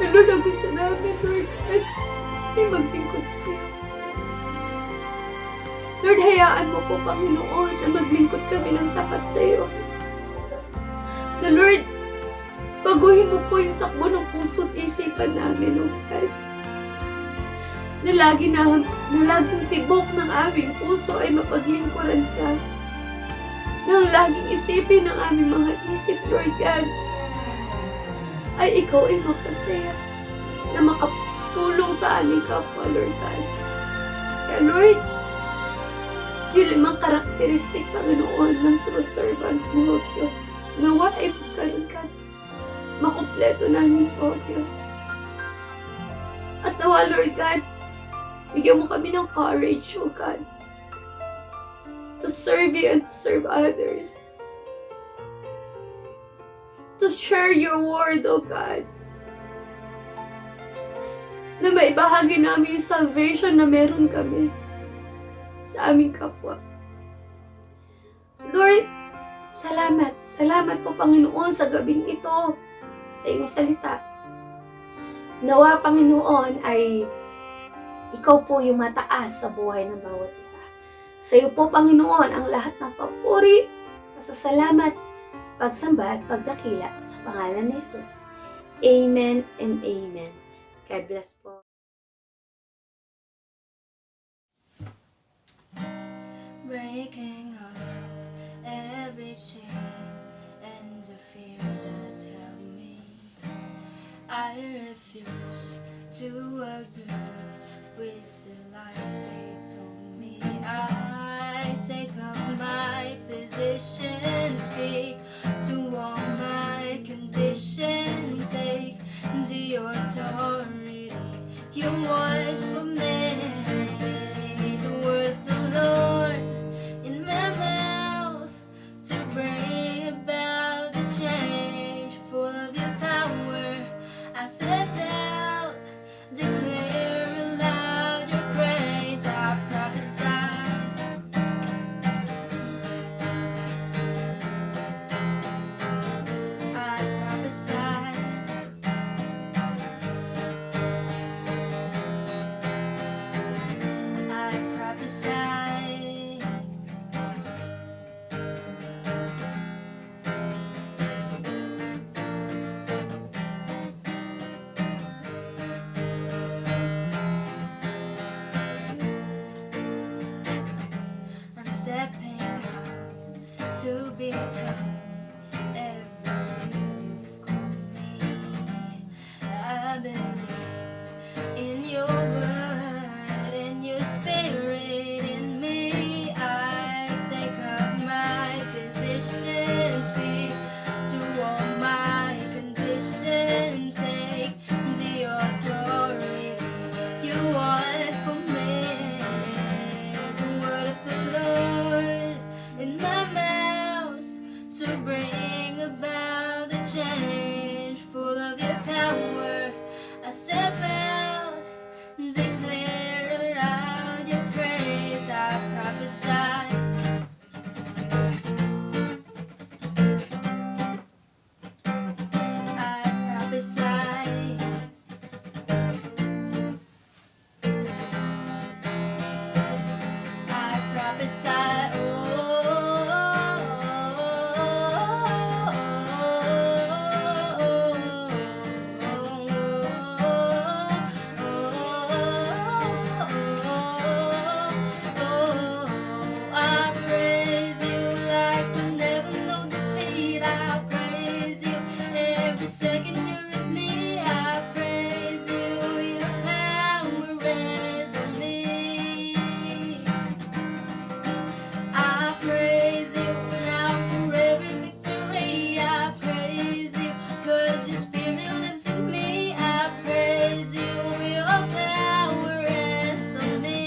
Ano na gusto namin, Lord, ay maglingkod sa'yo. Lord, hayaan mo po, Panginoon, na maglingkod kami ng tapat sa'yo. Na Lord, baguhin mo po yung takbo ng puso at isipan namin, O God. Na laging tibok ng aming puso ay mapaglingkuran ka. Na laging isipin ng aming mga isip, Lord God, ay ikaw ay mapasaya na makatulong sa aming kapwa, Lord God. Kaya Lord, yung 5 karakteristik, Panginoon, ng true servant mo, Diyos, nawa ay magkaroon ka. Makumpleto namin to, Diyos. At nawa, Lord God, bigyan mo kami ng courage, O God, to serve you and to serve others. To share your word, O God. Na maibahagi namin yung salvation na meron kami sa aming kapwa. Lord, salamat. Salamat po, Panginoon, sa gabing ito, sa iyong salita. Nawa, Panginoon, ay ikaw po yung mataas sa buhay ng bawat isa. Sa iyo po, Panginoon, ang lahat ng papuri, pasasalamat, pagsamba at pagdakila sa pangalan ni Jesus. Amen and amen. God bless po. Breaking heart. shame and the fear that held me. I refuse to agree with the lies they told me. I take up my position, speak to all my condition, take the authority you want for me. The word of the Lord in my mouth to bring about the change. Full of your power, I set out, declare aloud your praise. I prophesy. I prophesy. I prophesy. I'm stepping out to become everything you've called me. I believe in your word, in your spirit, in me. I take up my position, speak to all my condition, take the authority you want for me. The word of the Lord in my mouth to bring about the change. Full of your power, I step out, declare aloud your praise. I prophesy. I prophesy. I prophesy. I praise you like you never know defeat. I praise you every second you're with me. I praise you, your power rests on me. I praise you now for every victory. I praise you 'cause your spirit lives in me. I praise you, your power rests on me.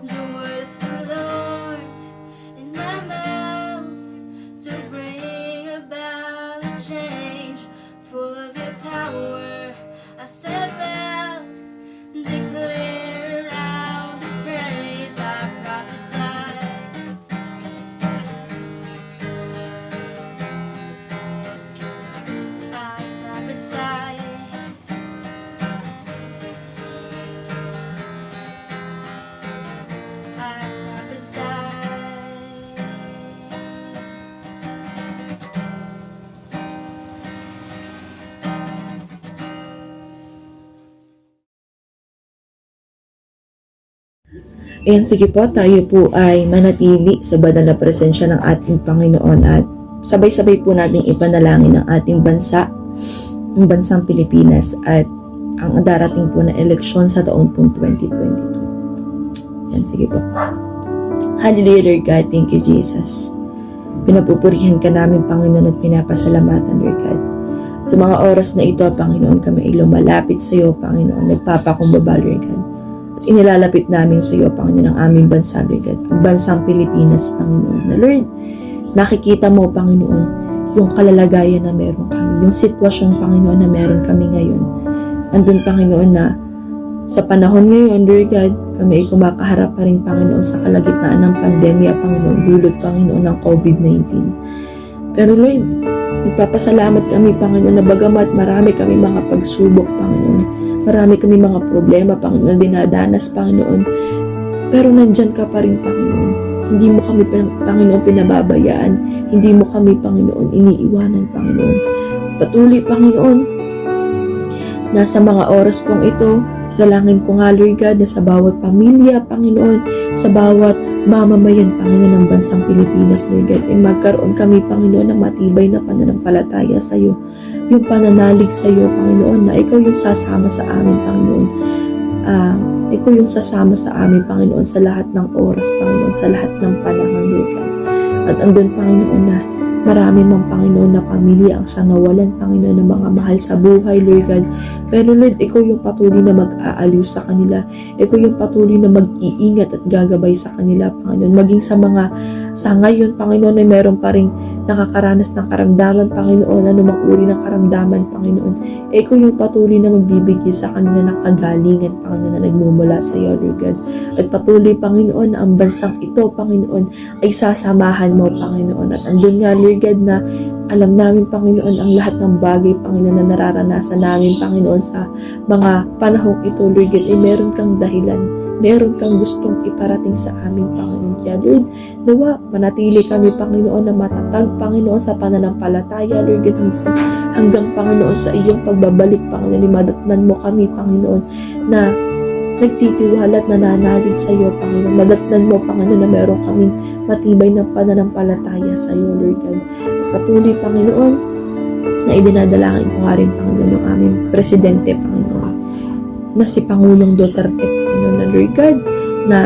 The word of the Lord in my mouth to bring about a change. Full of your power, I step out, declare out the praise. I prophesy. I prophesy. I prophesy. Ayan, sige po, tayo po ay manatili sa banal na presensya ng ating Panginoon at sabay-sabay po nating ipanalangin ang ating bansa, ang bansang Pilipinas at ang darating po na eleksyon sa taon pong 2022. Ayan, sige po. Hallelujah, Lord God. Thank you, Jesus. Pinapupurihan ka namin, Panginoon, at pinapasalamatan, Lord God. Sa mga oras na ito, Panginoon, kami ay lumalapit sa iyo, Panginoon. Nagpapakumbaba, Lord God. At inilalapit namin sa iyo, Panginoon, ang aming bansa, Lord God. Ang bansang Pilipinas, Panginoon. Na, Lord, nakikita mo, Panginoon, yung kalalagayan na meron kami. Yung sitwasyon, Panginoon, na meron kami ngayon. Andun, Panginoon, na sa panahon ngayon, Lord God, kami ay kumakaharap pa rin, Panginoon, sa kalagitnaan ng pandemya, Panginoon, dulot, Panginoon, ng COVID-19. Pero, Lord, nagpapasalamat kami, Panginoon, na bagamat marami kami mga pagsubok, Panginoon, marami kami mga problema, Panginoon, dinadanas, Panginoon, pero nandyan ka pa rin, Panginoon. Hindi mo kami, Panginoon, pinababayaan. Hindi mo kami, Panginoon, iniiwanan, Panginoon. Patuloy, Panginoon, nasa mga oras pong ito, dalangin ko nga, Lord God, na sa bawat pamilya, Panginoon, sa bawat mamamayan, Panginoon, ng bansang Pilipinas, Lord God, ay magkaroon kami, Panginoon, ng matibay na pananampalataya sa iyo. Yung pananalig sa iyo, Panginoon, na ikaw yung sasama sa amin, Panginoon. Ikaw yung sasama sa amin, Panginoon, sa lahat ng oras, Panginoon, sa lahat ng panahon, Lord God. At andun, Panginoon, na marami mang, Panginoon, na pamilya ang siyang nawalan, Panginoon, ng mga mahal sa buhay, Lord God. Pero Lord, ikaw yung patuloy na mag-aaliw sa kanila. Ikaw yung patuloy na mag-iingat at gagabay sa kanila, Panginoon. Maging sa ngayon, Panginoon, ay meron pa rin nakakaranas ng karamdaman, Panginoon, anumang uri ng karamdaman, Panginoon. Ikaw yung patuloy na magbibigay sa kanila ng kagalingan, Panginoon, na nagmumula sa iyo, Lord God. At patuloy, Panginoon, na ang bansang ito, Panginoon, ay sasamahan mo, Panginoon. At andun nga, Lord God, na alam namin, Panginoon, ang lahat ng bagay, Panginoon, na nararanasan namin, Panginoon, sa mga panahong ito, Lord God, ay meron kang dahilan. Meron kang gustong iparating sa amin, Panginoon. Kaya, Lord, nawa, manatili kami, Panginoon, na matatag, Panginoon, sa pananampalataya, Lord God, hanggang, Panginoon, sa iyong pagbabalik, Panginoon, madatnan mo kami, Panginoon, na nagtitiwala at nananalig sa iyo, Panginoon. Madatnan mo, Panginoon, na meron kaming matibay na pananampalataya sa iyo, Lord God. At patuloy, Panginoon, na idinadalangin ko nga rin, Panginoon, yung aming presidente, Panginoon, na si Pangulong Duterte, Panginoon, na Lord God, na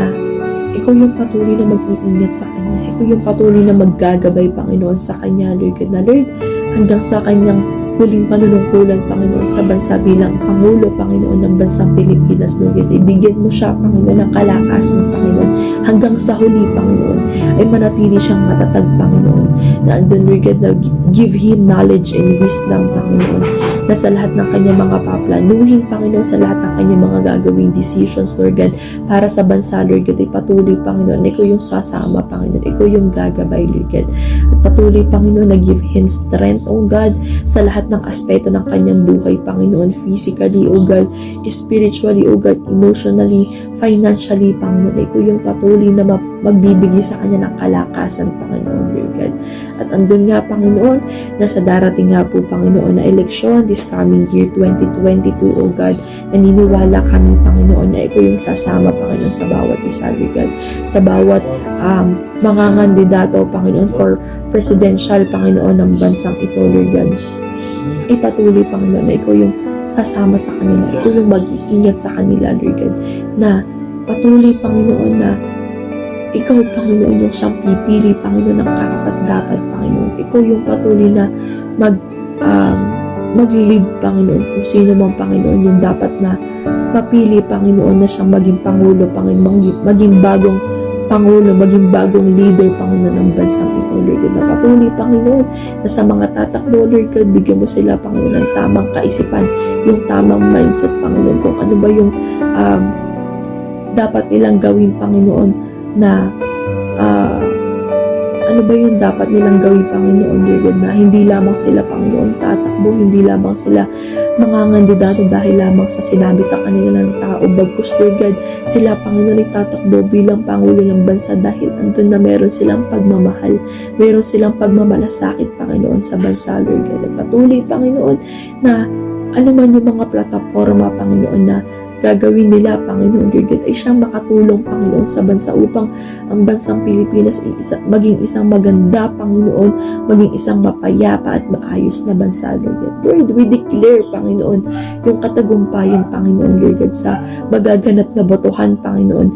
ikaw yung patuloy na mag-iingat sa kanya. Ikaw yung patuloy na maggagabay, Panginoon, sa kanya, Lord God, na Lord, hanggang sa kanyang huling panunungkulan, Panginoon, sa bansa bilang Pangulo, Panginoon, ng bansang Pilipinas, Lord God. Ibigyan mo siya, Panginoon, ng kalakasan, Panginoon. Hanggang sa huli, Panginoon, ay manatili siyang matatag, Panginoon. Na andun, Lord God, na give him knowledge and wisdom, Panginoon. Na sa lahat ng kanyang mga paplanuhin, Panginoon, sa lahat ng kanyang mga gagawing decisions, Lord God, para sa bansa, Lord God, ay patuloy, Panginoon, ikaw yung sasama, Panginoon. Ikaw yung gagabay, Lord God. At patuloy, Panginoon, na give him strength, O God, sa lahat ng aspeto ng kanyang buhay, Panginoon, physically, O God, spiritually, O God, emotionally, financially, Panginoon. Ikaw yung patuloy na magbibigay sa kanya ng kalakasan, Panginoon, Lord God. At andun nga, Panginoon, na sa darating nga po, Panginoon, na eleksyon this coming year 2022, O God, naniniwala kami, Panginoon, na ikaw yung sasama, Panginoon, sa bawat isa, Lord God, sa bawat mga kandidato, Panginoon, for presidential, Panginoon, ng bansang ito, Lord God. Ipatuloy, Panginoon, na ikaw yung sasama sa kanila, ikaw yung mag-iingat sa kanila, Lord God, na patuloy, Panginoon, na ikaw, Panginoon, yung siyang pipili, Panginoon, ng karapat-dapat, Panginoon. Ikaw yung patuloy na mag-lead, Panginoon, kung sino mang, Panginoon, yung dapat na mapili, Panginoon, na siyang maging Pangulo, Panginoon, maging bagong Pangulo, maging bagong leader, Panginoon, ng bansang ito, Lord God. Na patuloy, Panginoon, na sa mga tatakbo, Lord God, bigyan mo sila, Panginoon, ng tamang kaisipan, yung tamang mindset, Panginoon, kung ano ba yung dapat nilang gawin, Panginoon, na ano ba yung dapat nilang gawin, Panginoon, Lord God, na hindi lamang sila, Panginoon, tatakbo, hindi lamang sila mangangandidato dahil lamang sa sinabi sa kanila ng tao, bagkus, Lord God, sila, Panginoon, tatakbo bilang Pangulo ng bansa dahil andun na meron silang pagmamahal, meron silang pagmamalasakit, Panginoon, sa bansa, Lord God. At patuloy, Panginoon, na ano man yung mga plataforma, Panginoon, na gagawin nila, Panginoon, Lord God, ay siyang makatulong, Panginoon, sa bansa upang ang bansang Pilipinas ay maging isang maganda, Panginoon, maging isang mapayapa at maayos na bansa, Lord God. Lord, we declare, Panginoon, yung katagumpayan, Panginoon, Lord God, sa magaganap na botohan, Panginoon,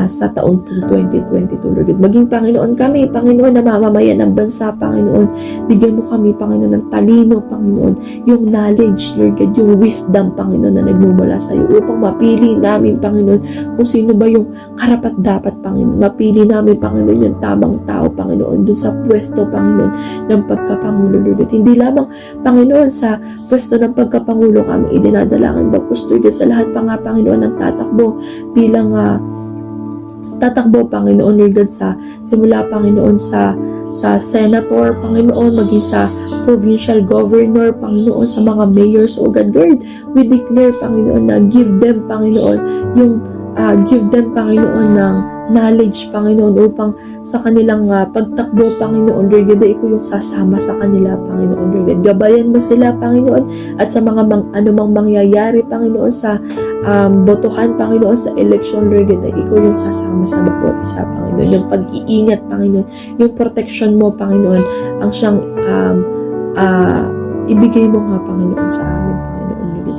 sa taon 2022, Lord God. Maging, Panginoon, kami, Panginoon, na mamamayan ng bansa, Panginoon, bigyan mo kami, Panginoon, ng talino, Panginoon, yung knowledge, Lord God, yung wisdom, Panginoon, na nagmumula sa iyo upang mapili namin, Panginoon, kung sino ba yung karapat-dapat, Panginoon. Mapili namin, Panginoon, yung tamang tao, Panginoon, dun sa pwesto, Panginoon, ng pagkapangulo, Lord God. Hindi lamang, Panginoon, sa pwesto ng pagkapangulo kami idinadalangin, bagkus, Lord God, sa lahat pa nga, Panginoon, ng tatakbo bilang tatakbo, Panginoon, Lord God, sa simula, Panginoon, sa senator, Panginoon, maging sa provincial governor, Panginoon, sa mga mayors, O God, Lord, we declare, Panginoon, na give them, Panginoon, yung give them, Panginoon, ng knowledge, Panginoon, upang sa kanilang pagtakbo, Panginoon, Lord God, ikaw yung sasama sa kanila, Panginoon, Lord God. Gabayan mo sila, Panginoon, at sa mga anumang mangyayari, Panginoon, sa botohan, Panginoon, sa election, Lord God, ikaw yung sasama sa bawat isa, Panginoon. Yung pag-iingat, Panginoon, yung protection mo, Panginoon, ang siyang ibigay mo nga, Panginoon, sa amin, Panginoon, Lord God.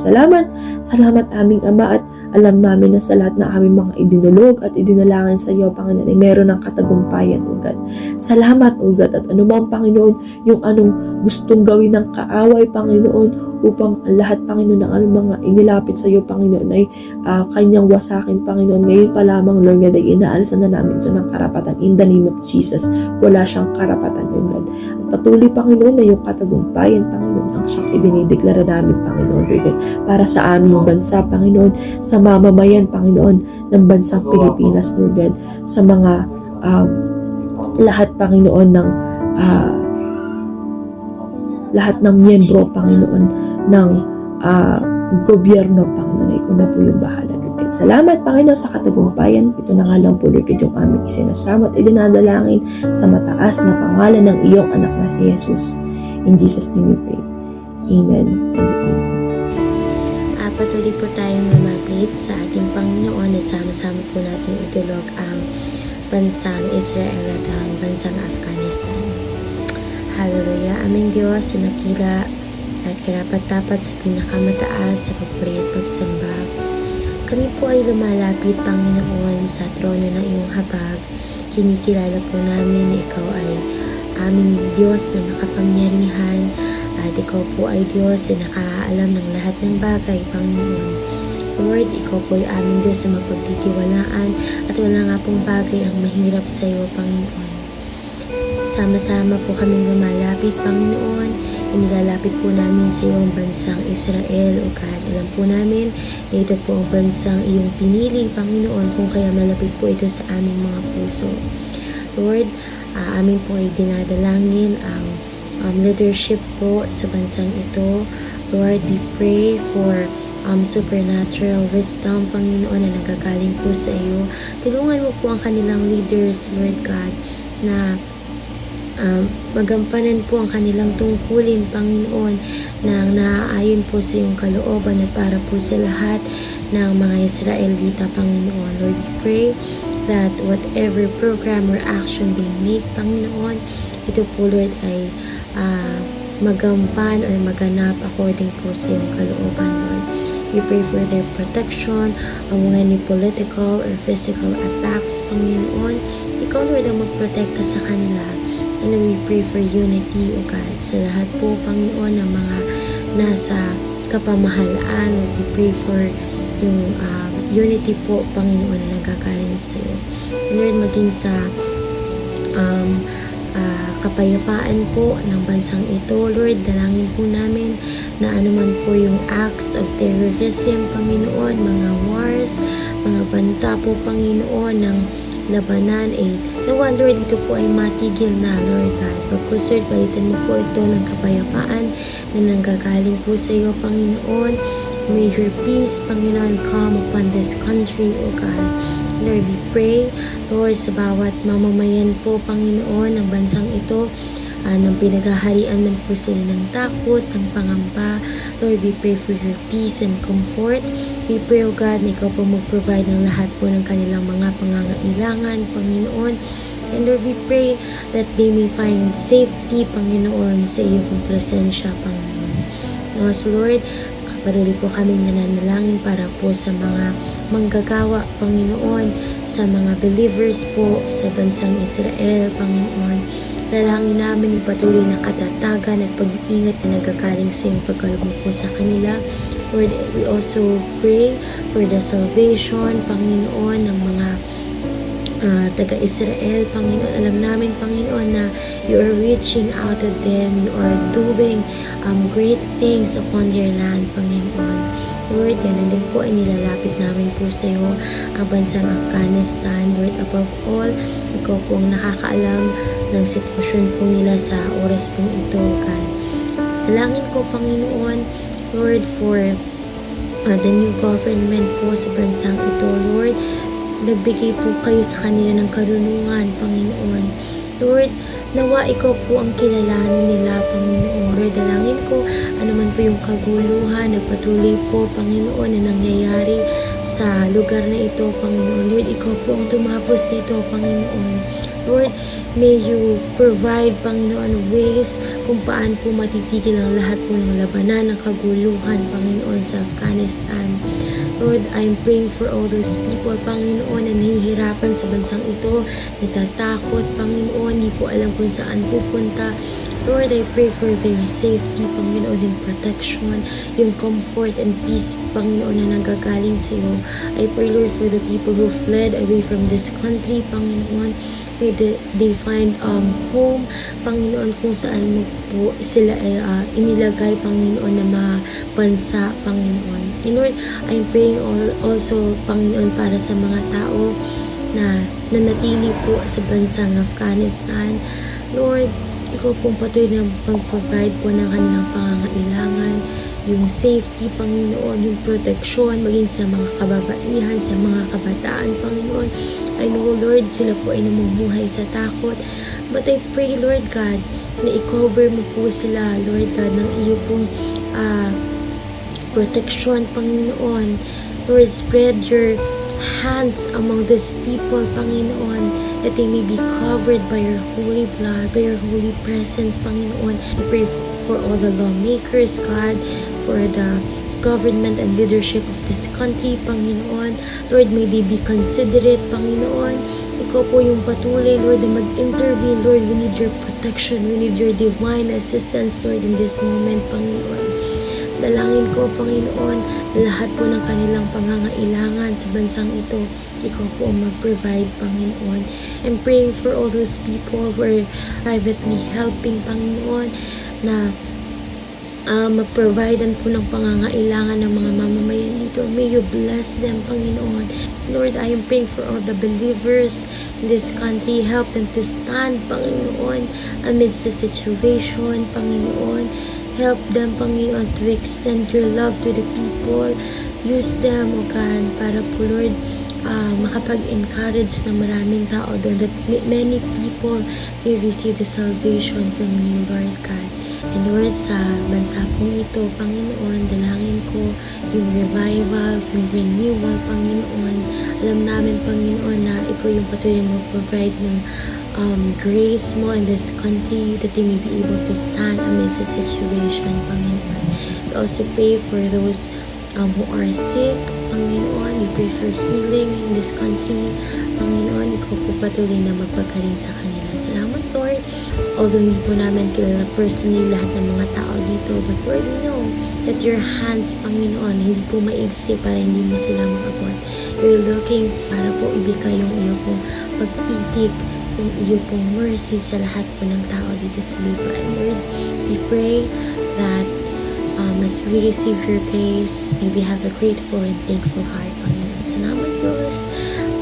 Salamat aming Ama, at alam namin na sa lahat na aming mga idinulog at idinalangin sa iyo, Panginoon, ay meron ng katagumpayan, O God. Salamat, O God, at anumang, Panginoon, yung anong gustong gawin ng kaaway, Panginoon, upang ang lahat, Panginoon, ng anong mga inilapit sa iyo, Panginoon, ay kanyang wasakin, Panginoon. Ngayon pa lamang, Lord God, ay inaalisan na namin ito ng karapatan. In the name of Jesus, wala siyang karapatan, O God. At patuloy, Panginoon, na yung katagumpayan, Panginoon, ang siyang idinideklara namin, Panginoon, Lord God, para sa aming bansa, Panginoon, sa mamamayan, Panginoon, ng bansang Pilipinas, Lord God, sa mga lahat, Panginoon, ng lahat ng miyembro, Panginoon, ng gobyerno, Panginoon, ikaw na po yung bahala, Lord God. Salamat, Panginoon, sa katagumpayan. Ito na nga lang po, Lord God, yung aming isinasama at idinadalangin sa mataas na pangalan ng iyong anak na si Jesus. In Jesus' name we pray. Amen and amen. Patuloy po tayong lumapit sa ating Panginoon at sama-sama po natin itulog ang bansang Israel at ang bansang Afghanistan. Hallelujah! Aming Diyos, sinakila at karapat-dapat sa pinakamataas sa papuri at pagsamba. Kami po ay lumalapit, Panginoon, sa trono ng iyong habag. Kinikilala po namin na ikaw ay aming Diyos na makapangyarihan, at ikaw po ay Diyos na nakaalam ng lahat ng bagay, Panginoon. Lord, ikaw po ay aming Diyos na mapagtitiwalaan, at wala nga pong bagay ang mahirap sa iyo, Panginoon. Sama-sama po kami lumalapit, Panginoon. Inilalapit po namin sa iyo ang bansang Israel, O God. Alam po namin na ito po ang bansang iyong pinili, Panginoon, kung kaya malapit po ito sa aming mga puso. Lord, amin po ay dinadalangin ang leadership po sa bansang ito. Lord, we pray for supernatural wisdom, Panginoon, na nagagaling po sa iyo. Tulungan mo po ang kanilang leaders, Lord God, na magampanan po ang kanilang tungkulin, Panginoon, na naaayon po sa iyong kalooban at para po sa lahat ng mga Israelita, Panginoon. Lord, we pray that whatever program or action they make, Panginoon, ito po, Lord, ay magampan or maganap according po sa iyong kalooban, Lord. We pray for their protection among any political or physical attacks, Panginoon. Ikaw, Lord, ang magprotekta sa kanila. And we pray for unity, O God, sa lahat po, Panginoon, ng mga nasa kapamahalaan. Lord, we pray for yung unity po, Panginoon, na nagagaling sa iyo. And Lord, maging sa kapayapaan po ng bansang ito, Lord, dalangin po namin na anuman po yung acts of terrorism, Panginoon, mga wars, mga banta po, Panginoon, ng labanan, nawa, Lord, ito po ay matigil na, Lord God. Pagkus, Lord, balitan mo po ito ng kapayapaan na nanggagaling po sa iyo, Panginoon. May your peace, Panginoon, come upon this country, O God. Lord, we pray, Lord, sa bawat mamamayan po, Panginoon, ng bansang ito, nang pinaghaharian man po sila ng takot, ng pangamba. Lord, we pray for your peace and comfort. We pray, O God, na ikaw po mag-provide ng lahat po ng kanilang mga pangangailangan, Panginoon. And Lord, we pray that they may find safety, Panginoon, sa iyo pong presensya, Panginoon. So Lord, patuloy po kami nananalangin para po sa mga manggagawa, Panginoon, sa mga believers po sa bansang Israel, Panginoon. Dalangin namin ipatuloy na katatagan at pag-iingat na nagagaling sa iyong pagkaloob po sa kanila. Lord, we also pray for the salvation, Panginoon, ng mga taga-Israel, Panginoon. Alam namin, Panginoon, na you are reaching out to them, you are doing great things upon their land, Panginoon. Lord, ganun din po ay nilalapit namin po sa iyo ang bansang Afghanistan. Lord, above all, ikaw po ang nakakaalam ng sitwasyon po nila sa oras pong ito, God. Dalangin ko, Panginoon, Lord, for the new government po sa bansang ito, Lord. nagbigay po kayo sa kanila ng karunungan, Panginoon. Lord, nawa ikaw po ang kilalanin nila, Panginoon. Lord, dalangin ko, anuman po yung kaguluhan na patuloy po, Panginoon, na nangyayari sa lugar na ito, Panginoon. Lord, ikaw po ang tumapos nito, Panginoon. Lord, may you provide, Panginoon, ways kung paano po matitigil ang lahat po ng labanan ng kaguluhan, Panginoon, sa Afghanistan. Lord, I'm praying for all those people, Panginoon, na nahihirapan sa bansang ito, natatakot, Panginoon, hindi po alam kung saan pupunta. Lord, I pray for their safety, Panginoon, and protection, yung comfort and peace, Panginoon, na nanggagaling sa iyo. I pray, Lord, for the people who fled away from this country, Panginoon. May they find home, Panginoon, kung saan mo po sila ay inilagay, Panginoon, na mga bansa, Panginoon. And Lord, I'm praying also, Panginoon, para sa mga tao na nanatili po sa bansang Afghanistan. Lord, ikaw pong patuloy na mag-provide po ng kanilang pangangailangan, yung safety, Panginoon, yung protection, maging sa mga kababaihan, sa mga kabataan, Panginoon. I know, Lord, sila po ay namumuhay sa takot. But I pray, Lord God, na i-cover mo po sila, Lord God, ng iyo pong protection, Panginoon. Lord, spread your hands among these people, Panginoon, that they may be covered by your holy blood, by your holy presence, Panginoon. I pray for all the lawmakers, God, for the government and leadership of this country, Panginoon. Lord, may they be considerate, Panginoon. Ikaw po yung patuloy, Lord, na mag-intervene. Lord, we need your protection. We need your divine assistance, Lord, in this moment, Panginoon. Dalangin ko, Panginoon, lahat po ng kanilang pangangailangan sa bansang ito, ikaw po ang mag-provide, Panginoon. I'm praying for all those people who are privately helping, Panginoon, na ma-providean po ng pangangailangan ng mga mamamayan dito. May you bless them, Panginoon. Lord, I am praying for all the believers in this country. Help them to stand, Panginoon, amidst the situation, Panginoon. Help them, Panginoon, to extend your love to the people. Use them, O God, para po, Lord, makapag-encourage ng maraming tao doon, that many people may receive the salvation from you, Lord God. And Lord, sa bansa pong ito, Panginoon, dalangin ko yung revival, yung renewal, Panginoon. Alam namin, Panginoon, na ikaw yung patuloy mo provide ng grace mo in this country, that they may be able to stand amidst the situation, Panginoon. We also pray for those who are sick, Panginoon. We pray for healing in this country, Panginoon. Ikaw po patuloy na magpagaling sa kanila. Salamat, Lord. Although hindi po namin kilala personally lahat ng mga tao dito, but Lord, we know that your hands, Panginoon, hindi po maigsi para hindi mo sila maabot. You're looking para po ibigay yung iyo pong pag-ibig, yung iyo pong mercy sa lahat po ng tao dito sa lupa. And Lord, we pray that as we receive your grace, may we have a grateful and thankful heart, Panginoon. Salamat, Diyos.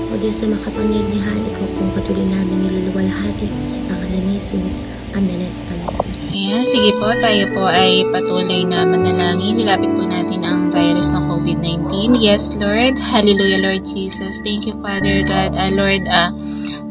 O Diyos sa makapangyarihan, ikaw pong patuloy namin niluluwalhati sa pangalan ni Jesus. Amen at Amen. Ayan, sige po, tayo po ay patuloy na manalangin. Nilapit po natin ang virus ng COVID-19. Yes, Lord. Hallelujah, Lord Jesus. Thank you, Father God. Lord,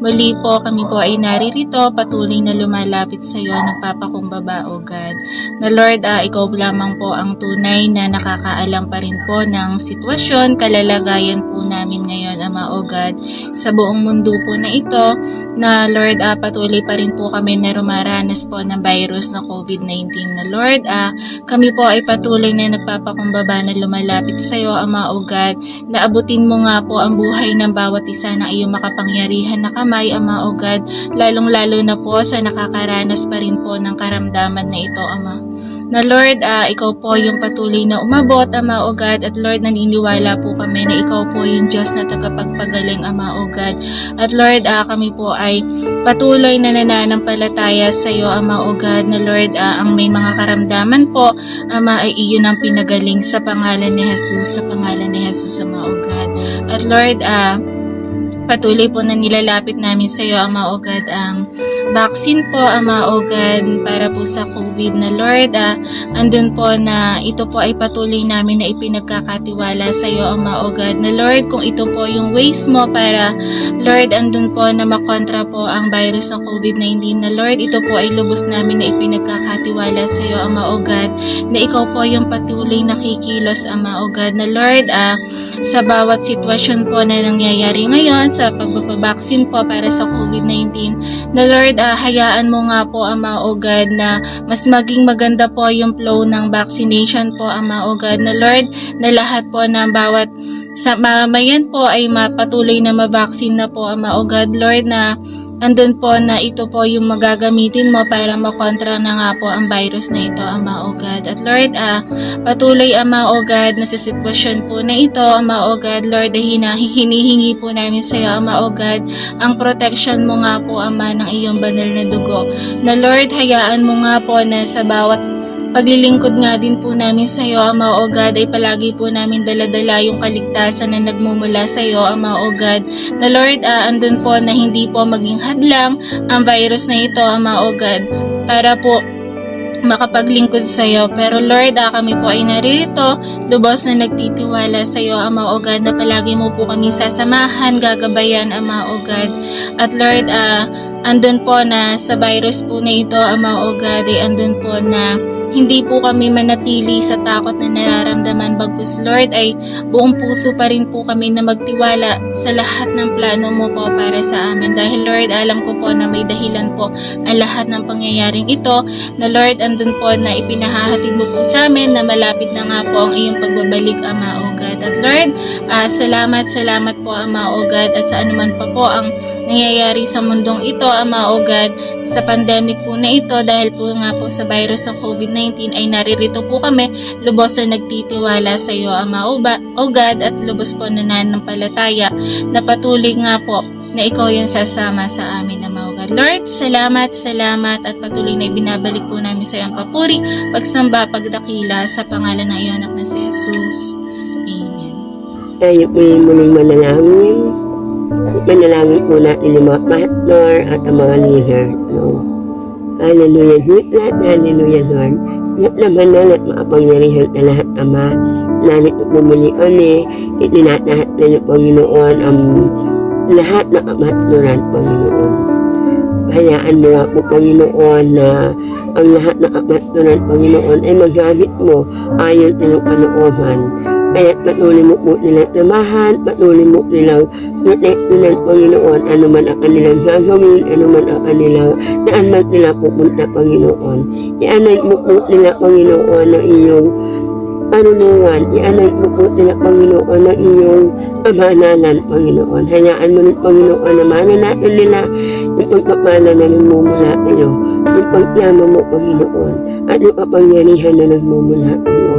muli po kami po ay naririto, patuloy na lumalapit sa iyo, nagpapakumbaba, O God. Na Lord, ikaw lamang po ang tunay na nakakaalam pa rin po ng sitwasyon, kalalagayan po namin ngayon, Ama, O God, sa buong mundo po na ito, na Lord, patuloy pa rin po kami na rumaranas po ng virus na COVID-19. Na Lord, kami po ay patuloy na nagpapakumbaba na lumalapit sa iyo, Ama, O God, na abutin mo nga po ang buhay ng bawat isa ng iyong makapangyarihan na kamay, Ama, O God, lalong-lalo na po sa nakakaranas pa rin po ng karamdaman na ito, Ama. Na Lord, ikaw po yung patuloy na umabot, Ama, O God, at Lord, naniniwala po kami na ikaw po yung Diyos na tagapagpagaling, Ama, O God. At Lord, kami po ay patuloy na nananampalataya sa iyo, Ama, O God, na Lord, ang may mga karamdaman po, Ama, ay iyon ang pinagaling sa pangalan ni Jesus, sa pangalan ni Jesus, Ama, O God. At Lord, patuloy po na nilalapit namin sa iyo, Ama, O God, ang vaccine po, Ama o God, para po sa COVID na Lord. Andun po na ito po ay patuloy namin na ipinagkakatiwala sa iyo, Ama o God, na Lord, kung ito po yung ways mo para, Lord, andun po na makontra po ang virus ng COVID-19 na Lord, ito po ay lubos namin na ipinagkakatiwala sa iyo, Ama o God, na ikaw po yung patuloy nakikilos, Ama o God, na Lord, sa bawat sitwasyon po na nangyayari ngayon sa pagbabaksin po para sa COVID-19, na Lord, hayaan mo nga po, Ama o God, na mas maging maganda po yung flow ng vaccination po, Ama o God, na Lord, na lahat po ng bawat sa mamayan po ay mapatuloy na mabaksin na po, Ama o God, Lord, na andun po na ito po yung magagamitin mo para makontra na nga po ang virus na ito, Ama o God. At Lord, patuloy, Ama o God, na sa sitwasyon po na ito, Ama o God, Lord, hinihingi po namin sa iyo, Ama o God, ang protection mo nga po, Ama, ng iyong banal na dugo. Na Lord, hayaan mo nga po na sa bawat paglilingkod nga din po namin sa iyo, Ama o God, ay palagi po namin daladala yung kaligtasan na nagmumula sa iyo, Ama o God. Na Lord, andun po na hindi po maging hadlang ang virus na ito, Ama o God, para po makapaglingkod sa iyo. Pero Lord, kami po ay narito, lubos na nagtitiwala sa iyo, Ama o God, na palagi mo po kami sasamahan, gagabayan, Ama o God. At Lord, andun po na sa virus po na ito, Ama o God, ay andun po na hindi po kami manatili sa takot na nararamdaman, bagkus Lord ay buong puso pa rin po kami na magtiwala sa lahat ng plano mo po para sa amin. Dahil Lord, alam ko po na may dahilan po ang lahat ng pangyayaring ito, na Lord, andun po na ipinahahatid mo po sa amin na malapit na nga po ang iyong pagbabalik, Ama o God. At Lord, salamat po, Ama o God, at sa anuman pa po ang nangyayari sa mundong ito, Ama o God, sa pandemic po na ito, dahil po nga po sa virus ng COVID-19 ay naririto po kami, lubos na nagtitiwala sa iyo, Ama o God, at lubos po na nananampalataya na patuloy nga po na ikaw yung sasama sa amin, Ama o God. Lord, salamat at patuloy na ibinabalik po namin sa iyo ang papuri, pagsamba, pagdakila sa pangalan ng iyong anak na si Jesus. Amen. Tayo po yung muling manalangin. Manalangin po natin yung mga pastor at ang mga leader. No? Hallelujah, Lord. Hallelujah, Lord. Lahat na banal at makapangyarihan na lahat, Ama. Narito po muli kami. Itinatahat na yung Panginoon ang lahat na kamatnuran, Panginoon. Hayaan mo nga po, Panginoon, na ang lahat na kamatnuran, Panginoon, ay magamit mo ayon sa iyong kalooban. Kaya patuloy mo po nilang samahan, patuloy mo nilang protektunan, Panginoon, ano man ang kanilang gagawin, ano man ang kanilang, saan man nila pupunta, Panginoon. Ianay mo po nila, Panginoon, na iyong kanunungan, ianay mo po nila, Panginoon, na iyong kabanalan, Panginoon. Hayaan mo rin, Panginoon, na mananatin nila yung pagpapala na nagmumula kayo, yung pagplano mo, Panginoon, at yung kapangyarihan na nagmumula kayo.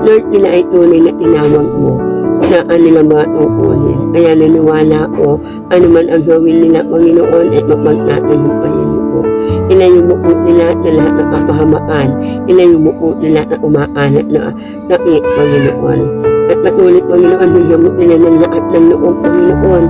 Lord, nila ay tunay na tinawag mo na kanilang mga tungkulin. Kaya naniwala ko, ano man ang gawin nila, Panginoon, ay mapagtatagumpayin mo po. Ilayo mo po nila na lahat ng kapahamaan. Ilayo mo po nila na umaalat na sakit, Panginoon. At patuloy, Panginoon, bigyan mo nila ng lahat ng loob, Panginoon,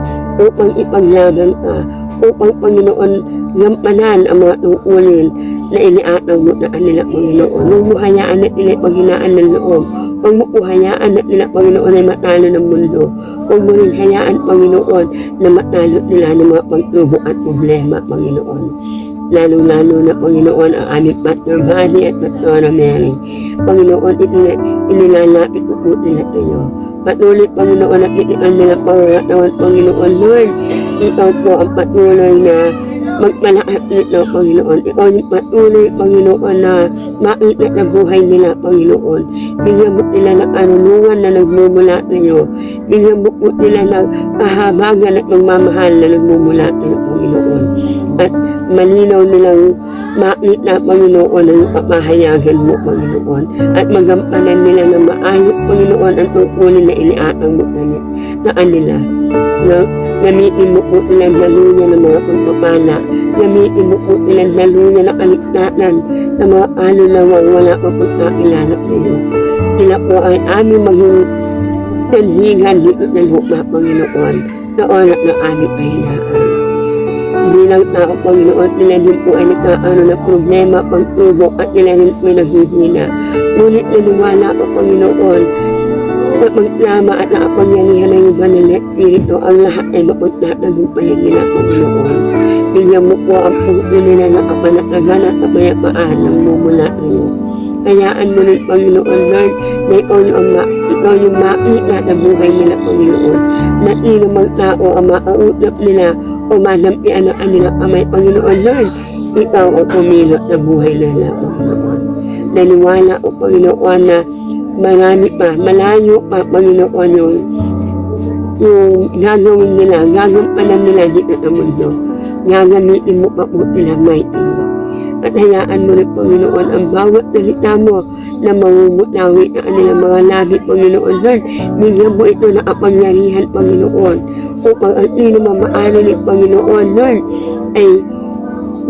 upang ipaglaban ka, upang, Panginoon, gampanan ang mga tungkulin na iniataw mo na kanila, Panginoon. Huwag mo hayaan na nila paghinaan ng loob. Huwag mo hayaan na nila, Panginoon, ay matalo ng mundo. Huwag mo rin hayaan, Panginoon, na matalo nila ng mga pagtubo at problema, Panginoon. Lalo-lalo na, Panginoon, ang aming Pastor Manny at Pastora Mary. Panginoon, inilalapit po nila kayo. Patuloy, Panginoon, at itikan nila pangatawan, Panginoon. Lord, ikaw po ang patuloy na magpalakas nito, Panginoon. Ikaw yung patuloy, Panginoon, na makita sa buhay nila, Panginoon. Bigyan mo nila ng karunungan na nagmumula sa iyo. Bigyan mo po nila ng kahabagan at magmamahal na nagmumula sa iyo, Panginoon. At malinaw nilang makita, Panginoon, ang kapahayagan mo, Panginoon. At magampanan nila ng maayos, Panginoon, ang tungkulin na iniatang mo sa kanila. Gamitin mo po nilang daluyan ng mga pagpapala. Gamitin mo po nilang daluyan ng kaligtasan sa mga kalulawang wala pa po kakilala sa iyo. Sila po ay aming maging sandigan dito sa lupa, Panginoon, sa oras ng aming kahinaan. bilang tao, Panginoon, nila din po ay nagkakaroon ng problema, pagtubo, at nila rin po ay naghihina. Ngunit naniwala po, Panginoon, na magklama at nakapangyarihan ng iba ng Espiritu, ang lahat ay mapagtatagumpayan nila, Panginoon. Bigyan mo po ang puso nila na kapanatagan at kapayapaan ng mumula ngayon. Hayaan mo rin, Panginoon Lord, na ikaw yung makita na buhay nila, Panginoon. Na inumang tao ang makautap nila o manampian ang kanilang kamay, Panginoon Lord. Ikaw ang kumilot na buhay nila, Panginoon. Naniwala o, Panginoon, na marami pa, malayo pa, Panginoon, yung gagawin nila, gagampanan nila dito sa mundo. Gagamitin mo pa po nila, mighty. At hayaan mo rin, Panginoon, ang bawat salita mo na mamumutawi na kanilang mga labi, Panginoon Lord. Bigyan mo ito na kapangyarihan, Panginoon. Upang ang sino mamaano ni Panginoon Lord ay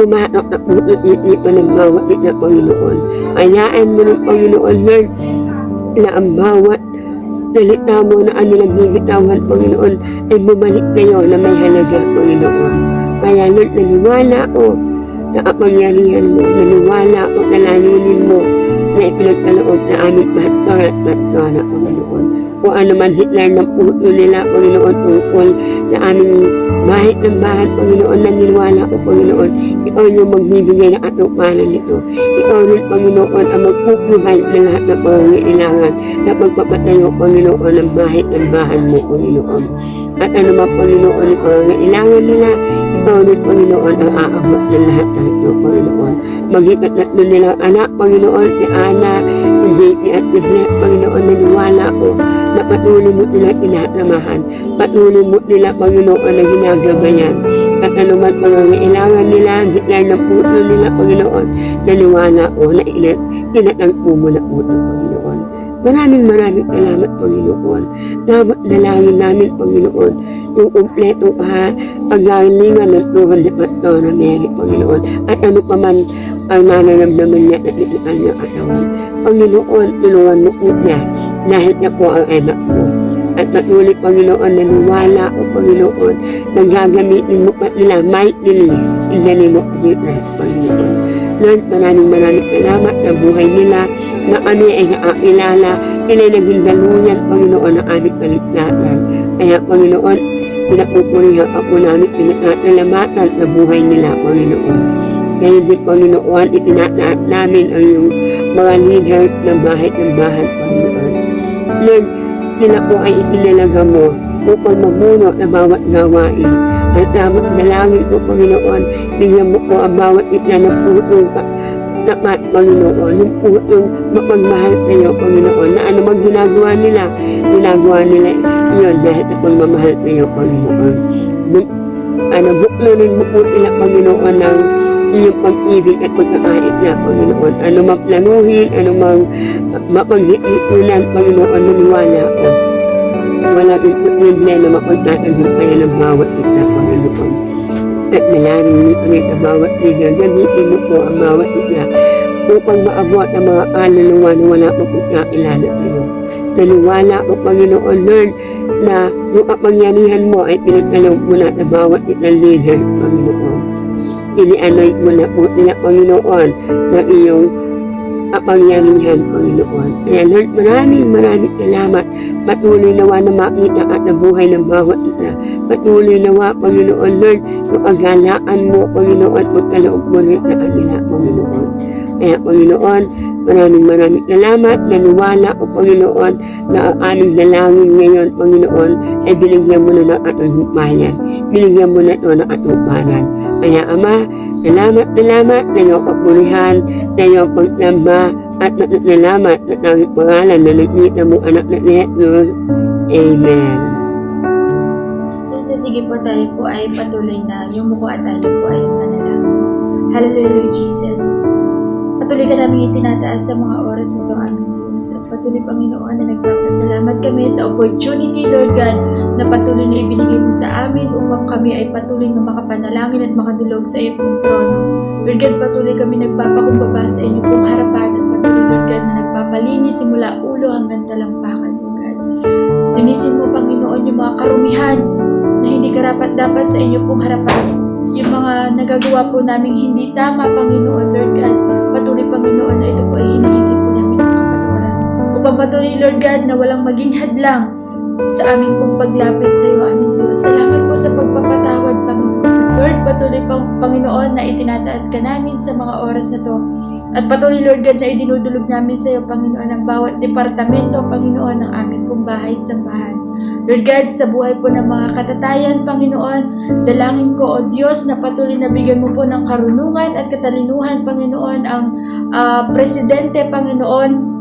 pumatok na puto itipan ng bawat ito, Panginoon. Hayaan mo rin, Panginoon Lord, na ang bawat salita mo na kanilang bibitawan, Panginoon, ay bumalik kayo na may halaga, Panginoon. Kaya Lord, naniwala ko na kapangyarihan mo, naniwala ko na layunin mo na ipinagkaloob na aming pastor at pastora, Panginoon. Kung ano man hitler ng puso nila, Panginoon, tungkol na aming bahit ng bahan, Panginoon, naniwala ko, Panginoon, ikaw yung magbibigay na katuparan nito. Ikaw rin, Panginoon, ang magpuprovide na lahat ng pangangailangan na pagpapatayo, Panginoon, ng bahit ng bahan mo, Panginoon. At ano man, Panginoon, ang pangangailangan nila, ikaw rin, Panginoon, ang aabot ng lahat ng ito, Panginoon. Magitat na nilang anak, Panginoon, si Ana, si JP at si Black, Panginoon, naniwala ko na patuloy mo nila tinatamahan. Patuloy mo nila, Panginoon, na ginagabayan. At ano man pangangailangan nila, declare ng puso nila, Panginoon, naniwala ko na inatangko mo na puso, Panginoon. Maraming salamat, Panginoon. Dapat dalangin namin, Panginoon, yung kumpletong paggalingan ng Tuhan ni Pastora Mary, Panginoon. At ano pa man ang nararamdaman niya at itikan niya katawan. Panginoon, tulungan mo po niya dahil niya po ang anak mo. At patuloy, Panginoon, naniwala o, Panginoon, na gagamitin mo pa nila mightily in the name of Jesus, Panginoon. Lord, maraming salamat sa buhay nila na kami ay nakakilala, ila'y naging daluyan, Panginoon, ng aming kaligtasan. Kaya, Panginoon, pinapupurihan ako namin, pinatalamatan sa buhay nila, Panginoon. Kaya din, Panginoon, itinataat namin ang iyong mga leader ng bahay, Panginoon. Lord, sila po ay itinalaga mo upang mamuno na bawat gawain. At dapat dalangin po, Panginoon, bigyan mo po ang bawat itna ng putong tapat, Panginoon, yung putong mapagmahal tayo, Panginoon, na ano mang ginagawa nila yun dahil sa pagmamahal tayo, Panginoon. Buklarin mo po nila, Panginoon, ng iyong pag-ibig at pagkakait niya, Panginoon. Ano mang planuhin, ano mang mapag-iulan, Panginoon, naniwala ko. Wala imposible na mapagtatagumpayan ng bawat isa, Panginoon. At nalaring nito rin ang bawat leader, gamitin mo po ang bawat isa upang maabot ang mga kaluluwa na wala po pagkakilala tayo. Naniwala ko, Panginoon, Lord, na yung kapangyarihan mo ay pinagkaloob mo na sa bawat isang leader, Panginoon. Ini-anoint mo na po nila, Panginoon, na iyong kapangyarihan, Panginoon. Kaya Lord, maraming salamat. Patuloy nawa na makita at nabuhay ng bawat isa. Patuloy nawa, Panginoon, Lord, yung agalaan mo, Panginoon, pagkaloob mo rin sa kanila, Panginoon. Kaya, Panginoon, maraming salamat. Naniwala ko, Panginoon, na ang aming dalangin ngayon, Panginoon, ay binigyan mo na ng katumpayan. Binigyan mo na ito ng katuparan. Kaya, Ama, salamat na iyong kapurihan, na iyong pagsamba, at salamat na tanging pangalan na nakita mo anak na Jesus. Amen. So sige po, tayo po ay patuloy na yumuko at tayo po ay manalangin. Hallelujah, Lord Jesus. Patuloy ka namin itinataas sa mga oras na ito, aming Diyos. At patuloy, Panginoon, na nagpapasalamat kami sa opportunity, Lord God, na patuloy na ibinigay mo sa amin upang kami ay patuloy na makapanalangin at makadulog sa iyong pong trono. Lord God, patuloy kami nagpapakumbaba sa inyong pong harapan at patuloy, Lord God, na nagpapalinis simula ulo hanggang talampakan, Lord God. Linisin mo, Panginoon, yung mga karumihan na hindi karapat-dapat sa inyong pong harapan. yung mga nagagawa po namin hindi tama, Panginoon, Lord God. Patuloy, Panginoon, na ito po ay hinihingi po namin ng kapatawaran. Upang patuloy, Lord God, na walang maging hadlang sa aming pong paglapit sa iyo, aming Diyos. Salamat po sa pagpapatawad, Panginoon. Lord, patuloy, Panginoon, na itinataas ka namin sa mga oras na to. At patuloy, Lord God, na idinudulog namin sa iyo, Panginoon, ang bawat departamento, Panginoon, ng aming pong bahay-sambahan. Lord God, sa buhay po ng mga katatayan, Panginoon, dalangin ko, O Diyos, na patuloy na bigyan mo po ng karunungan at katalinuhan, Panginoon, ang presidente, Panginoon,